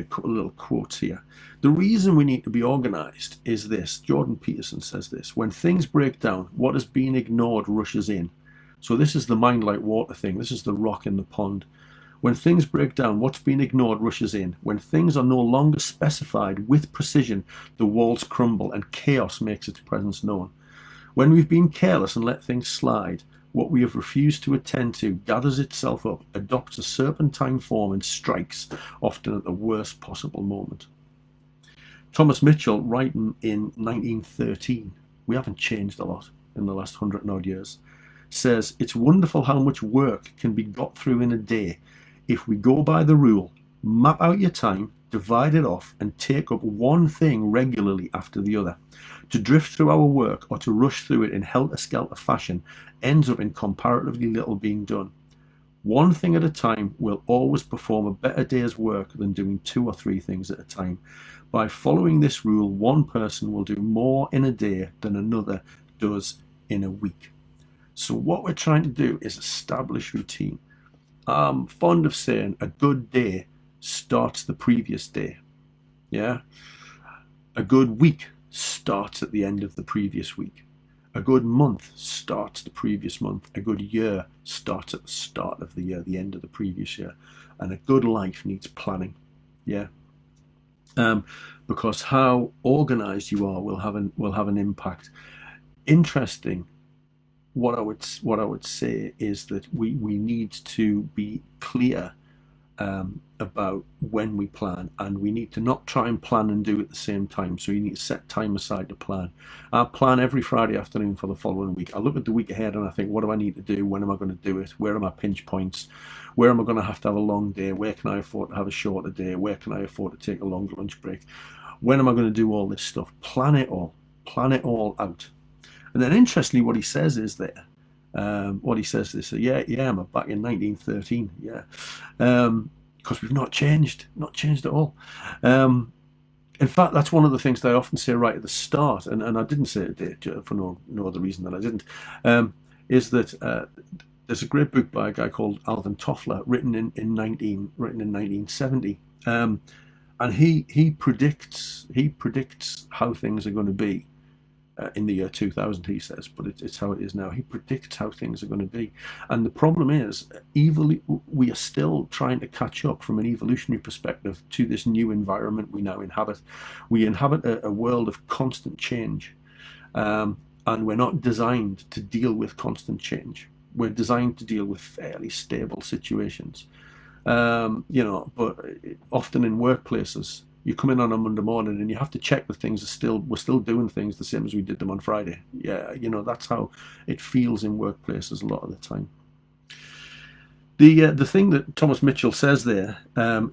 couple of little quotes here. The reason we need to be organized is this. Jordan Peterson says this: when things break down, what has been ignored rushes in. So this is the mind like water thing. This is the rock in the pond. When things break down, what's been ignored rushes in. When things are no longer specified with precision, the walls crumble and chaos makes its presence known. When we've been careless and let things slide, what we have refused to attend to gathers itself up, adopts a serpentine form, and strikes, often at the worst possible moment. Thomas Mitchell, writing in 1913, we haven't changed a lot in the last 100 and odd years, says, it's wonderful how much work can be got through in a day if we go by the rule, map out your time, divide it off, and take up one thing regularly after the other. To drift through our work or to rush through it in helter-skelter fashion ends up in comparatively little being done. One thing at a time will always perform a better day's work than doing 2 or 3 things at a time. By following this rule, one person will do more in a day than another does in a week. So what we're trying to do is establish routine. I'm fond of saying a good day starts the previous day. Yeah. A good week starts at the end of the previous week. A good month starts the previous month. A good year starts at the start of the year, the end of the previous year. And a good life needs planning. Yeah. Because how organized you are will have an impact. Interesting. What I would say is that we need to be clear about when we plan, and we need to not try and plan and do at the same time. So you need to set time aside to plan. I plan every Friday afternoon for the following week. I look at the week ahead and I think, what do I need to do? When am I going to do it? Where are my pinch points? Where am I going to have a long day? Where can I afford to have a shorter day? Where can I afford to take a long lunch break? When am I going to do all this stuff? Plan it all out. And then interestingly, what he says is there, what he says is, yeah, I'm back in 1913, yeah, because we've not changed at all. In fact, that's one of the things that I often say right at the start, and I didn't say it for no other reason than I didn't, is that there's a great book by a guy called Alvin Toffler, written in 1970, and he predicts how things are going to be in the year 2000, he says, but it's how it is now. He predicts how things are going to be. And the problem is, we are still trying to catch up from an evolutionary perspective to this new environment we now inhabit. We inhabit a world of constant change, and we're not designed to deal with constant change. We're designed to deal with fairly stable situations. But often in workplaces, you come in on a Monday morning and you have to check that we're still doing things the same as we did them on Friday. Yeah, that's how it feels in workplaces a lot of the time. The thing that Thomas Mitchell says there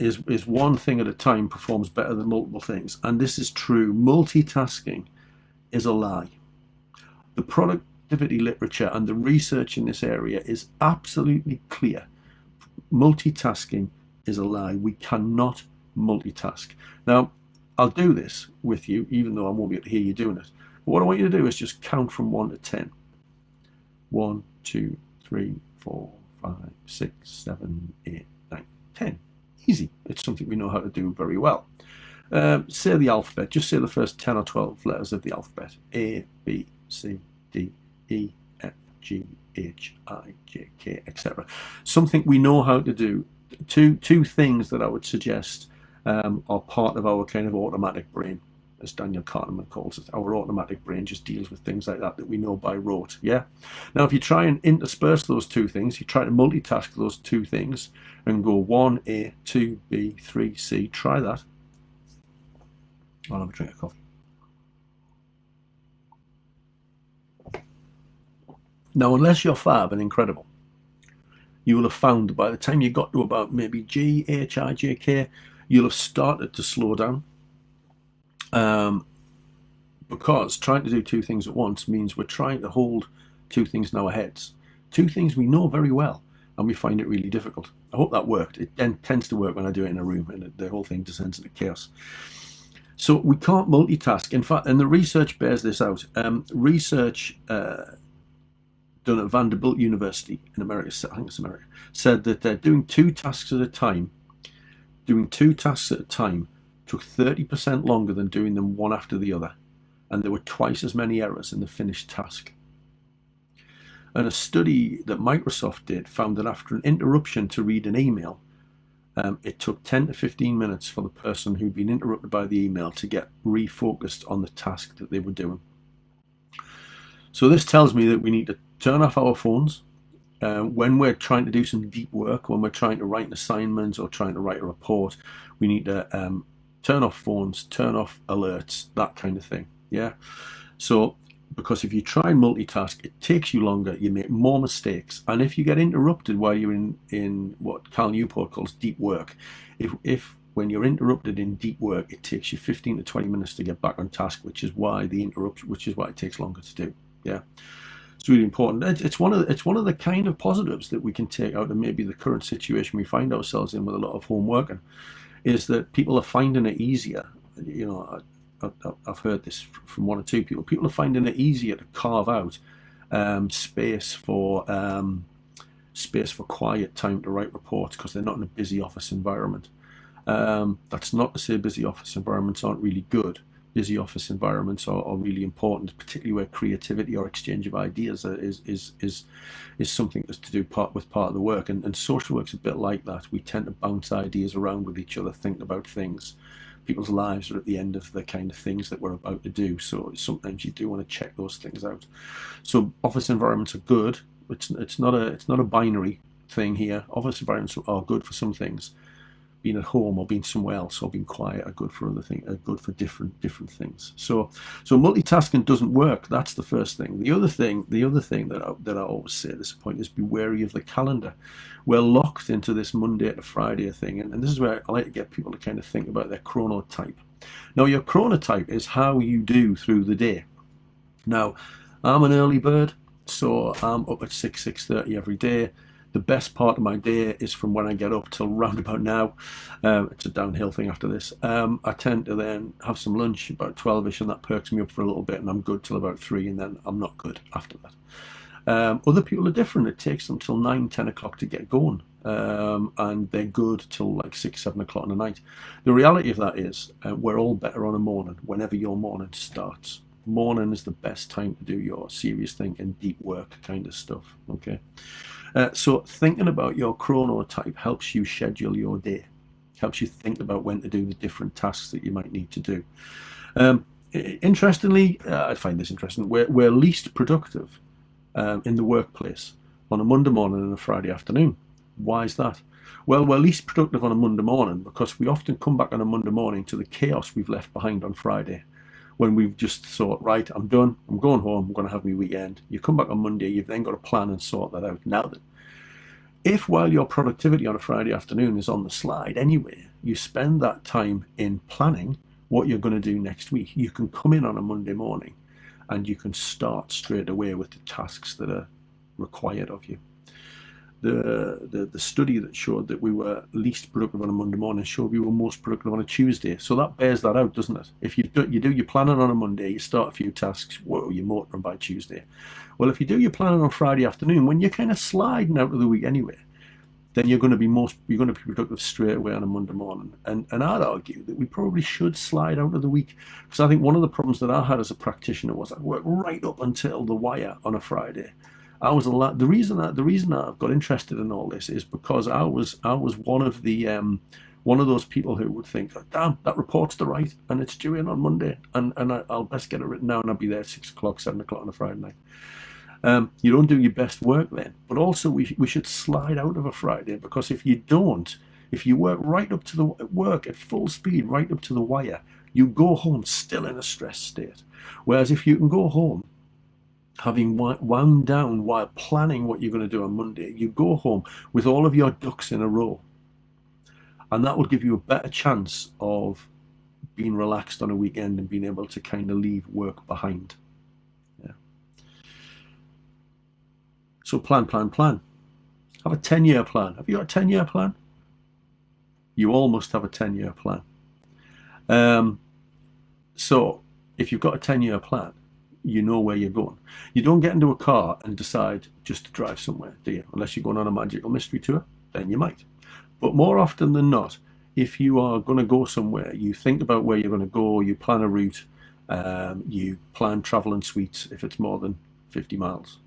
is one thing at a time performs better than multiple things, and this is true. Multitasking is a lie. The productivity literature and the research in this area is absolutely clear. Multitasking is a lie. We cannot multitask. Now, I'll do this with you, even though I won't be able to hear you doing it. But what I want you to do is just count from 1 to 10. 1, 2, 3, 4, 5, 6, 7, 8, 9, 10. Easy. It's something we know how to do very well. Say the alphabet. Just say the first 10 or 12 letters of the alphabet. A, B, C, D, E, F, G, H, I, J, K, etc. Something we know how to do. Two things that I would suggest are part of our kind of automatic brain, as Daniel Kahneman calls it. Our automatic brain just deals with things like that we know by rote. Yeah. Now, if you try and intersperse those two things, you try to multitask those two things and go 1A, 2B, 3C. Try that. I'll have a drink of coffee. Now, unless you're fab and incredible, you will have found that by the time you got to about maybe G, H, I, J, K, you'll have started to slow down. Because trying to do two things at once means we're trying to hold two things in our heads. Two things we know very well, and we find it really difficult. I hope that worked. It tends to work when I do it in a room, and the whole thing descends into chaos. So we can't multitask. In fact, and the research bears this out. Research done at Vanderbilt University in America, I think it's America, said that doing two tasks at a time took 30% longer than doing them one after the other, and there were twice as many errors in the finished task. And a study that Microsoft did found that after an interruption to read an email, it took 10 to 15 minutes for the person who'd been interrupted by the email to get refocused on the task that they were doing. So this tells me that we need to turn off our phones when we're trying to do some deep work, when we're trying to write an assignment or trying to write a report. We need to turn off phones, turn off alerts, that kind of thing. Yeah. So, because if you try and multitask, it takes you longer, you make more mistakes, and if you get interrupted while you're in what Cal Newport calls deep work, if when you're interrupted in deep work, it takes you 15 to 20 minutes to get back on task, which is why it takes longer to do. Yeah. It's really important. It's one of the kind of positives that we can take out of maybe the current situation we find ourselves in with a lot of home working, is that people are finding it easier. I've heard this from one or two people. People are finding it easier to carve out space for quiet time to write reports because they're not in a busy office environment. That's not to say busy office environments aren't really good. Busy office environments are really important, particularly where creativity or exchange of ideas is something that's to do part of the work. And social work's a bit like that. We tend to bounce ideas around with each other, think about things. People's lives are at the end of the kind of things that we're about to do. So sometimes you do want to check those things out. So office environments are good. It's not a binary thing here. Office environments are good for some things. Being at home or being somewhere else or being quiet are good for other things, are good for different things. So multitasking doesn't work. That's the first thing. The other thing that I always say at this point is be wary of the calendar. We're locked into this Monday to Friday thing, and this is where I like to get people to kind of think about their chronotype. Now, your chronotype is how you do through the day. Now, I'm an early bird, so I'm up at 6:30 every day. The best part of my day is from when I get up till round about now. It's a downhill thing after this. I tend to then have some lunch about 12ish, and that perks me up for a little bit, and I'm good till about 3, and then I'm not good after that. Other people are different. It takes them till 9, 10 o'clock to get going, and they're good till like 6, 7 o'clock in the night. The reality of that is we're all better on a morning, whenever your morning starts. Morning is the best time to do your serious thinking, deep work kind of stuff. Okay. So thinking about your chronotype helps you schedule your day, helps you think about when to do the different tasks that you might need to do. Interestingly, I find this interesting, we're least productive in the workplace on a Monday morning and a Friday afternoon. Why is that? Well, we're least productive on a Monday morning because we often come back on a Monday morning to the chaos we've left behind on Friday, when we've just thought, right, I'm done, I'm going home, I'm going to have my weekend. You come back on Monday, you've then got to plan and sort that out. Now then, if while your productivity on a Friday afternoon is on the slide anyway, you spend that time in planning what you're going to do next week, you can come in on a Monday morning and you can start straight away with the tasks that are required of you. The study that showed that we were least productive on a Monday morning showed we were most productive on a Tuesday. So that bears that out, doesn't it? If you do your planning on a Monday, you start a few tasks, whoa, you're motoring by Tuesday. Well, if you do your planning on Friday afternoon, when you're kind of sliding out of the week anyway, then you're going to be productive straight away on a Monday morning. And I'd argue that we probably should slide out of the week, because I think one of the problems that I had as a practitioner was I worked right up until the wire on a Friday. The reason I've got interested in all this is because I was one of those people who would think, damn, that report's to write and it's due in on Monday, and I'll best get it written down and I'll be there at 6 o'clock, 7 o'clock on a Friday night. You don't do your best work then. But also we should slide out of a Friday, because if you work right up to the work at full speed, right up to the wire, you go home still in a stressed state. Whereas if you can go home having wound down while planning what you're going to do on Monday, you go home with all of your ducks in a row. And that will give you a better chance of being relaxed on a weekend and being able to kind of leave work behind. Yeah. So plan. Have a 10-year plan. Have you got a 10-year plan? You almost have a 10-year plan. So if you've got a 10-year plan, you know where you're going. You don't get into a car and decide just to drive somewhere, do you? Unless you're going on a magical mystery tour, then you might. But more often than not, if you are going to go somewhere, you think about where you're going to go, you plan a route, you plan travel and suites if it's more than 50 miles.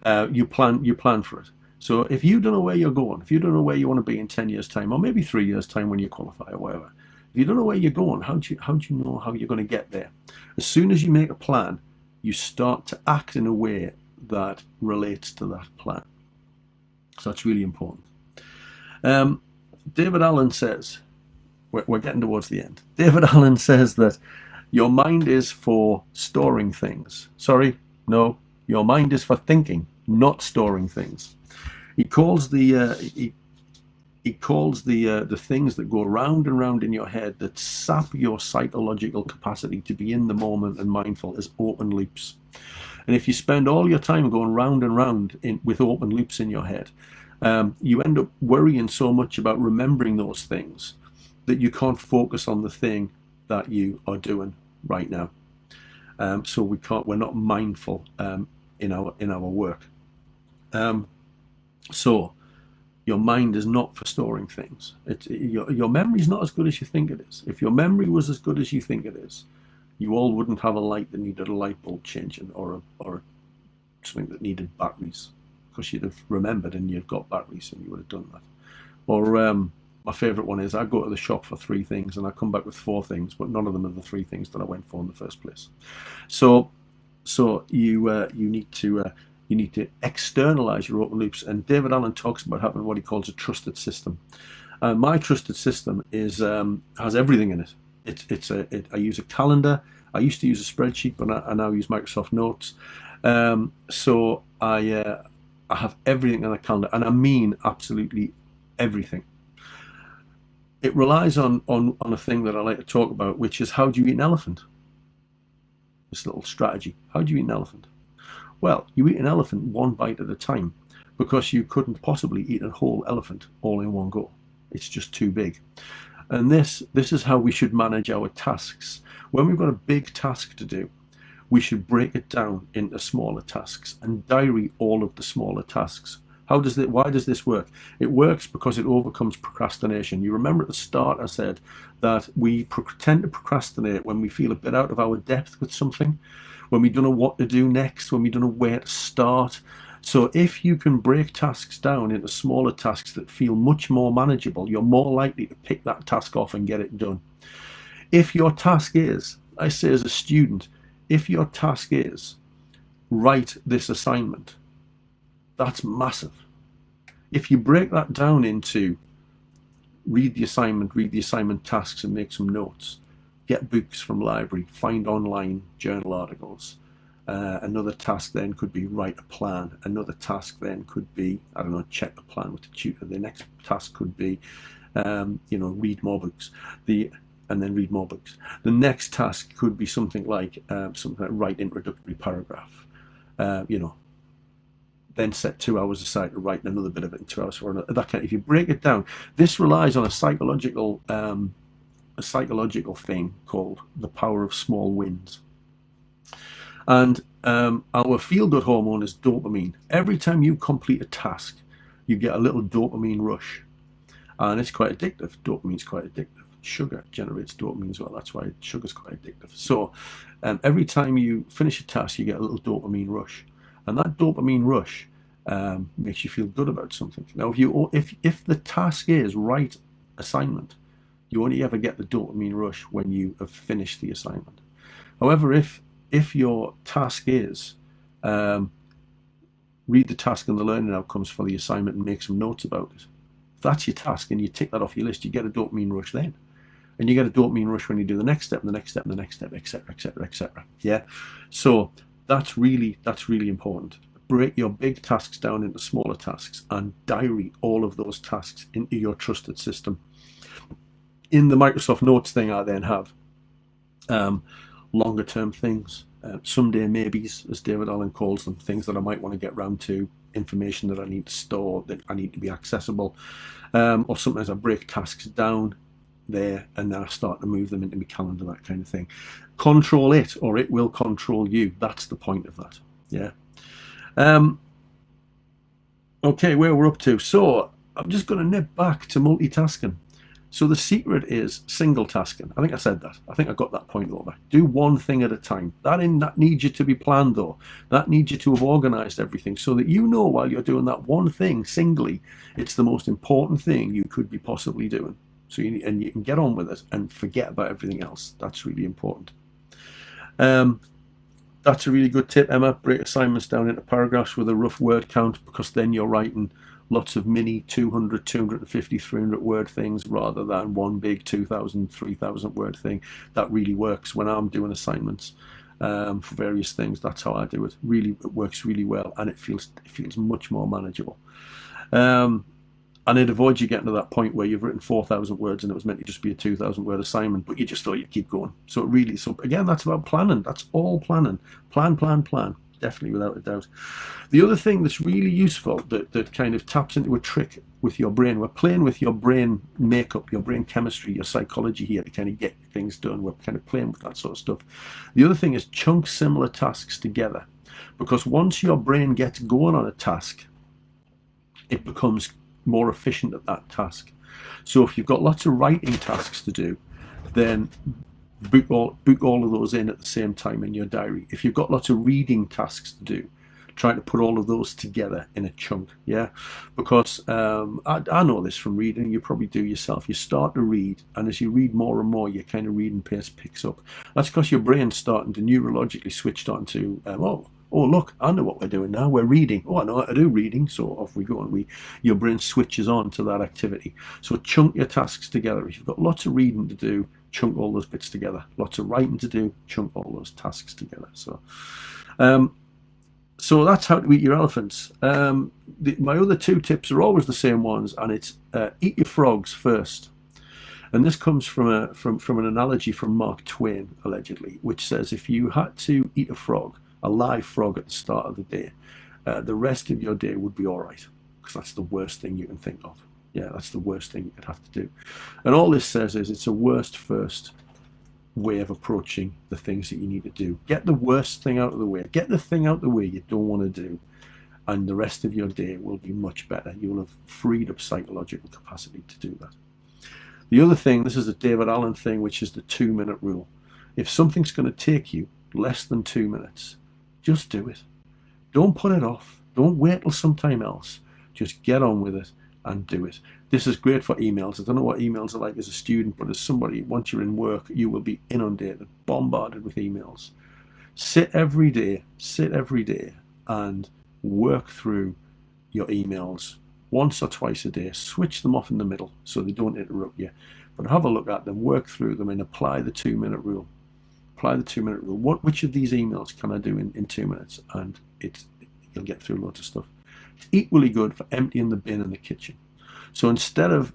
You plan for it. So if you don't know where you're going, if you don't know where you want to be in 10 years' time, or maybe 3 years' time when you qualify or whatever, if you don't know where you're going, how do you know how you're going to get there? As soon as you make a plan, you start to act in a way that relates to that plan. So that's really important. David Allen says, we're getting towards the end. David Allen says that your mind is for storing things. Sorry, no, your mind is for thinking, not storing things. He calls the things that go round and round in your head that sap your psychological capacity to be in the moment and mindful as open loops. And if you spend all your time going round and round with open loops in your head, you end up worrying so much about remembering those things that you can't focus on the thing that you are doing right now. So we're not mindful in our work. So your mind is not for storing things. Your memory is not as good as you think it is. If your memory was as good as you think it is, you all wouldn't have a light that needed a light bulb changing, or something that needed batteries, because you'd have remembered and you've got batteries and you would have done that. Or my favourite one is, I go to the shop for 3 things and I come back with 4 things, but none of them are the 3 things that I went for in the first place. So you need to externalize your open loops. And David Allen talks about having what he calls a trusted system. My trusted system has everything in it. I use a calendar. I used to use a spreadsheet, but I now use Microsoft Notes. So I have everything in a calendar, and I mean absolutely everything. It relies on a thing that I like to talk about, which is, how do you eat an elephant? This little strategy. How do you eat an elephant? Well, you eat an elephant one bite at a time, because you couldn't possibly eat a whole elephant all in one go. It's just too big. And this is how we should manage our tasks. When we've got a big task to do, we should break it down into smaller tasks and diary all of the smaller tasks Why does this work? It works because it overcomes procrastination. You remember at the start I said that we tend to procrastinate when we feel a bit out of our depth with something, when we don't know what to do next, when we don't know where to start. So if you can break tasks down into smaller tasks that feel much more manageable, you're more likely to pick that task off and get it done. If your task is, I say as a student, if your task is write this assignment, that's massive. If you break that down into read the assignment tasks and make some notes, get books from library, find online journal articles. Another task then could be write a plan. Another task then could be, I don't know, check the plan with the tutor. The next task could be, read more books. And then read more books. The next task could be something like write introductory paragraph. Then set 2 hours aside to write another bit of it in 2 hours for another. That kind. If you break it down, this relies on a psychological thing called the power of small wins. And our feel-good hormone is dopamine. Every time you complete a task, you get a little dopamine rush, and it's quite addictive. Dopamine's quite addictive. Sugar generates dopamine as well. That's why sugar's quite addictive. So every time you finish a task, you get a little dopamine rush, and that dopamine rush makes you feel good about something. Now, if the task is write assignment, you only ever get the dopamine rush when you have finished the assignment. However, if your task is read the task and the learning outcomes for the assignment and make some notes about it, if that's your task and you tick that off your list, you get a dopamine rush then. And you get a dopamine rush when you do the next step, and the next step, and the next step, etc., etc., etc. Yeah. So that's really important. Break your big tasks down into smaller tasks and diary all of those tasks into your trusted system. In the Microsoft Notes thing, I then have longer term things, someday maybes, as David Allen calls them, things that I might want to get round to, information that I need to store, that I need to be accessible, or sometimes I break tasks down there and then I start to move them into my calendar, that kind of thing. Control it or it will control you. That's the point of that. Yeah. Okay, where we're up to. So I'm just going to nip back to multitasking. So the secret is single tasking. I think I said that. I think I got that point over. Do one thing at a time. That needs you to be planned though. That needs you to have organized everything so that you know while you're doing that one thing singly, it's the most important thing you could be possibly doing. So you can get on with it and forget about everything else. That's really important. That's a really good tip, Emma. Break assignments down into paragraphs with a rough word count, because then you're writing lots of mini 200, 250, 300 word things rather than one big 2,000, 3,000 word thing. That really works when I'm doing assignments for various things. That's how I do it. Really, it works really well, and it feels much more manageable. And it avoids you getting to that point where you've written 4,000 words and it was meant to just be a 2,000 word assignment, but you just thought you'd keep going. So again, that's about planning. That's all planning. Plan. Definitely, without a doubt. The other thing that's really useful that kind of taps into a trick with your brain, we're playing with your brain makeup, your brain chemistry, your psychology here to kind of get things done. We're kind of playing with that sort of stuff. The other thing is chunk similar tasks together, because once your brain gets going on a task, it becomes more efficient at that task. So if you've got lots of writing tasks to do, then book all of those in at the same time in your diary. If you've got lots of reading tasks to do, try to put all of those together in a chunk. Yeah, because I know this from reading. You probably do yourself. You start to read, and as you read more and more, your kind of reading pace picks up. That's because your brain's starting to neurologically switch on to oh, look, I know what we're doing now. We're reading. Oh, I know how to do reading. So off we go, and your brain switches on to that activity. So chunk your tasks together. If you've got lots of reading to do, chunk all those bits together. Lots of writing to do, chunk all those tasks together. So that's how to eat your elephants. My other two tips are always the same ones, and it's eat your frogs first. And this comes from an analogy from Mark Twain, allegedly, which says if you had to eat a frog, a live frog at the start of the day, the rest of your day would be all right, because that's the worst thing you can think of. Yeah, that's the worst thing you'd have to do. And all this says is it's a worst first way of approaching the things that you need to do. Get the worst thing out of the way. Get the thing out of the way you don't want to do. and the rest of your day will be much better. You will have freed up psychological capacity to do that. The other thing, this is a David Allen thing, which is the 2-minute rule. If something's going to take you less than 2 minutes, just do it. Don't put it off. Don't wait till sometime else. Just get on with it and do it. This is great for emails. I don't know what emails are like as a student, but as somebody, once you're in work, you will be inundated, bombarded with emails. Sit every day and work through your emails once or twice a day. Switch them off in the middle so they don't interrupt you. But have a look at them, work through them, and apply the 2-minute rule. Apply the 2-minute rule. Which of these emails can I do in 2 minutes? And you'll get through loads of stuff. It's equally good for emptying the bin in the kitchen. So instead of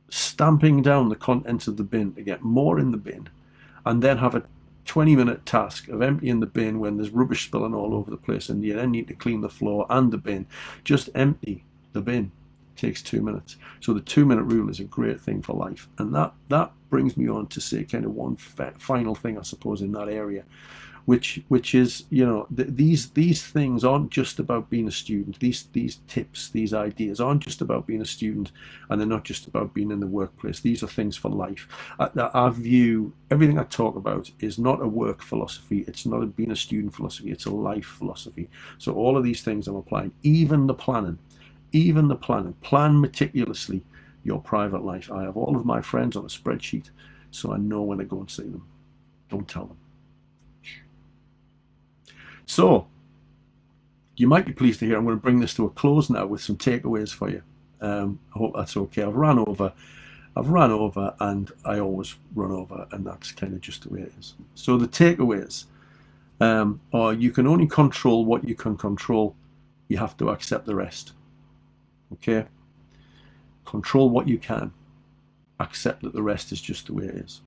stamping down the contents of the bin to get more in the bin, and then have a 20-minute task of emptying the bin when there's rubbish spilling all over the place and you then need to clean the floor and the bin, just empty the bin. It takes 2 minutes. So the 2-minute rule is a great thing for life. And that brings me on to say kind of one final thing, I suppose, in that area, which is, you know, these things aren't just about being a student. These tips, these ideas aren't just about being a student, and they're not just about being in the workplace. These are things for life. I view everything I talk about is not a work philosophy. It's not a being a student philosophy. It's a life philosophy. So all of these things I'm applying, even the planning. Plan meticulously your private life. I have all of my friends on a spreadsheet, so I know when to go and see them. Don't tell them. So, you might be pleased to hear I'm going to bring this to a close now with some takeaways for you. I hope that's okay. I've ran over, and I always run over, and that's kind of just the way it is. So the takeaways are: you can only control what you can control. You have to accept the rest. Okay? Control what you can. Accept that the rest is just the way it is.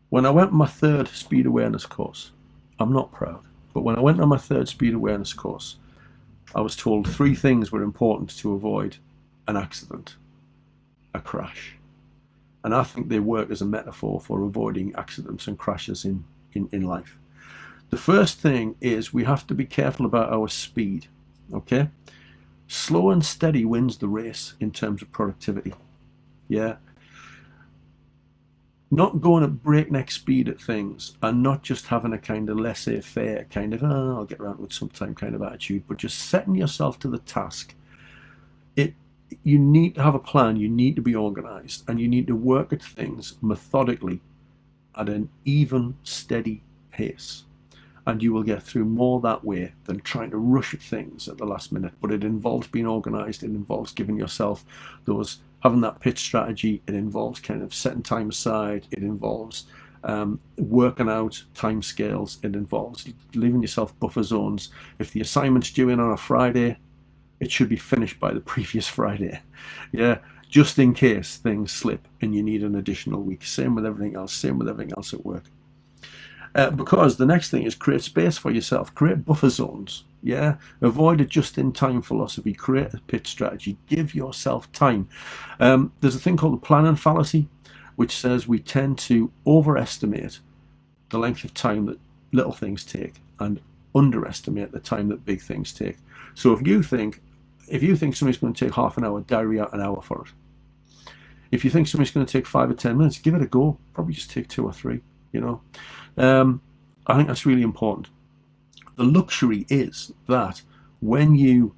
When I went on my 3rd speed awareness course, I'm not proud, but when I went on my 3rd speed awareness course, I was told 3 things were important to avoid an accident, a crash. And I think they work as a metaphor for avoiding accidents and crashes in life. The first thing is we have to be careful about our speed, okay? Slow and steady wins the race in terms of productivity, yeah? Not going at breakneck speed at things, and not just having a kind of laissez-faire kind of, oh, I'll get around with sometime kind of attitude, but just setting yourself to the task. You need to have a plan, you need to be organized, and you need to work at things methodically at an even, steady pace. And you will get through more that way than trying to rush at things at the last minute. But it involves being organized, it involves giving yourself having that pitch strategy, it involves kind of setting time aside, it involves working out time scales, it involves leaving yourself buffer zones. If the assignment's due in on a Friday, it should be finished by the previous Friday, yeah, just in case things slip and you need an additional week. Same with everything else at work. Because the next thing is create space for yourself, create buffer zones, yeah, avoid a just-in-time philosophy, create a pitch strategy, give yourself time. There's a thing called the planning fallacy, which says we tend to overestimate the length of time that little things take and underestimate the time that big things take. So if you think something's going to take half an hour, diary out an hour for it. If you think something's going to take 5 or 10 minutes, give it a go. Probably just take 2 or 3, you know. I think that's really important. The luxury is that when you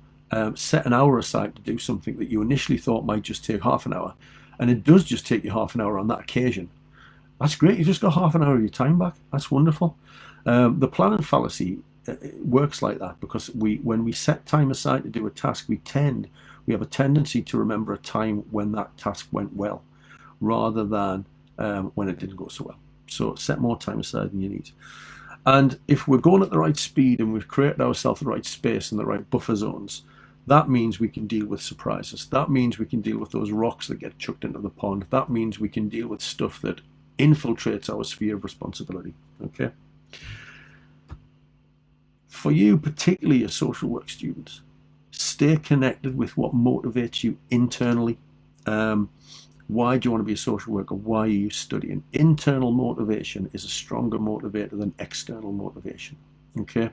set an hour aside to do something that you initially thought might just take half an hour, and it does just take you half an hour on that occasion, that's great. You just got half an hour of your time back. That's wonderful. The planning fallacy works like that because when we set time aside to do a task, we have a tendency to remember a time when that task went well, rather than when it didn't go so well. So set more time aside than you need. And if we're going at the right speed and we've created ourselves the right space and the right buffer zones, that means we can deal with surprises. That means we can deal with those rocks that get chucked into the pond. That means we can deal with stuff that infiltrates our sphere of responsibility. Okay? For you, particularly as social work students, stay connected with what motivates you internally. Why do you want to be a social worker? Why are you studying? Internal motivation is a stronger motivator than external motivation. Okay.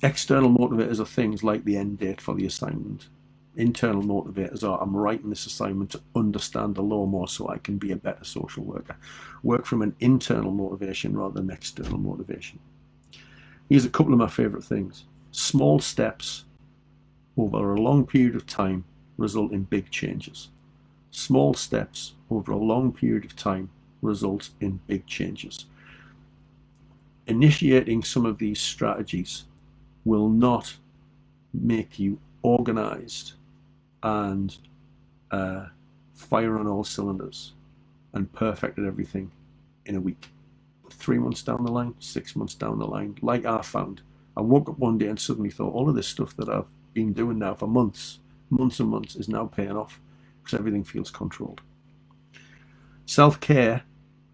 External motivators are things like the end date for the assignment. Internal motivators are, I'm writing this assignment to understand the law more so I can be a better social worker. Work from an internal motivation rather than external motivation. Here's a couple of my favourite things. Small steps over a long period of time result in big changes. Small steps over a long period of time result in big changes. Initiating some of these strategies will not make you organized and fire on all cylinders and perfect at everything in a week. 3 months down the line, 6 months down the line, like I found, I woke up one day and suddenly thought all of this stuff that I've been doing now for months and months is now paying off because everything feels controlled. Self-care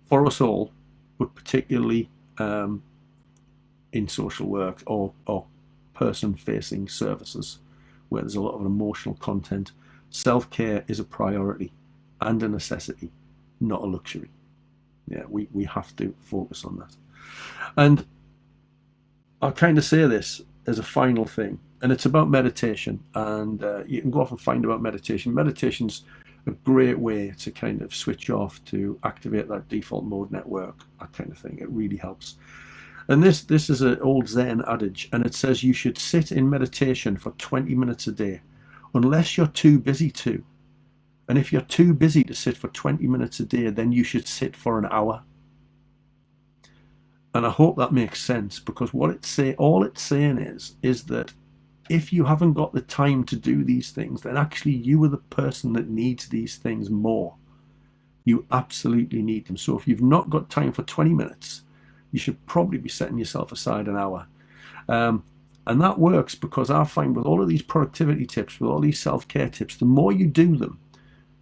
for us all, but particularly in social work or person-facing services where there's a lot of emotional content, self-care is a priority and a necessity, not a luxury. Yeah, we have to focus on that. And I'll kind of say this as a final thing, and it's about meditation. And you can go off and find about meditation. Meditation's a great way to kind of switch off, to activate that default mode network, that kind of thing. It really helps. And this is an old Zen adage, and it says you should sit in meditation for 20 minutes a day, unless you're too busy to. And if you're too busy to sit for 20 minutes a day, then you should sit for an hour. And I hope that makes sense, because all it's saying is that if you haven't got the time to do these things, then actually you are the person that needs these things more. You absolutely need them. So if you've not got time for 20 minutes, you should probably be setting yourself aside an hour. And that works because I find with all of these productivity tips, with all these self-care tips, the more you do them,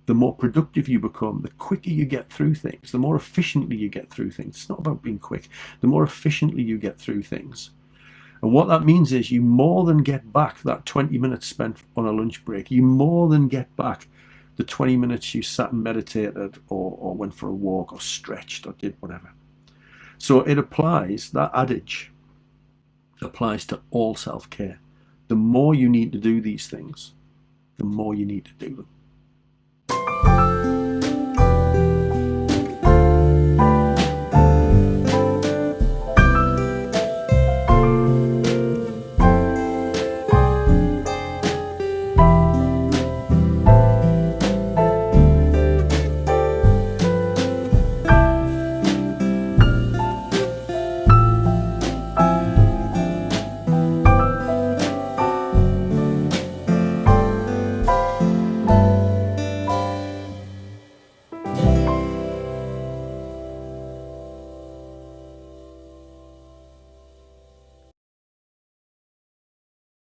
the more productive you become, the quicker you get through things, the more efficiently you get through things. It's not about being quick. The more efficiently you get through things. And what that means is you more than get back that 20 minutes spent on a lunch break. You more than get back the 20 minutes you sat and meditated or went for a walk or stretched or did whatever. So it applies, that adage applies to all self-care. The more you need to do these things, the more you need to do them.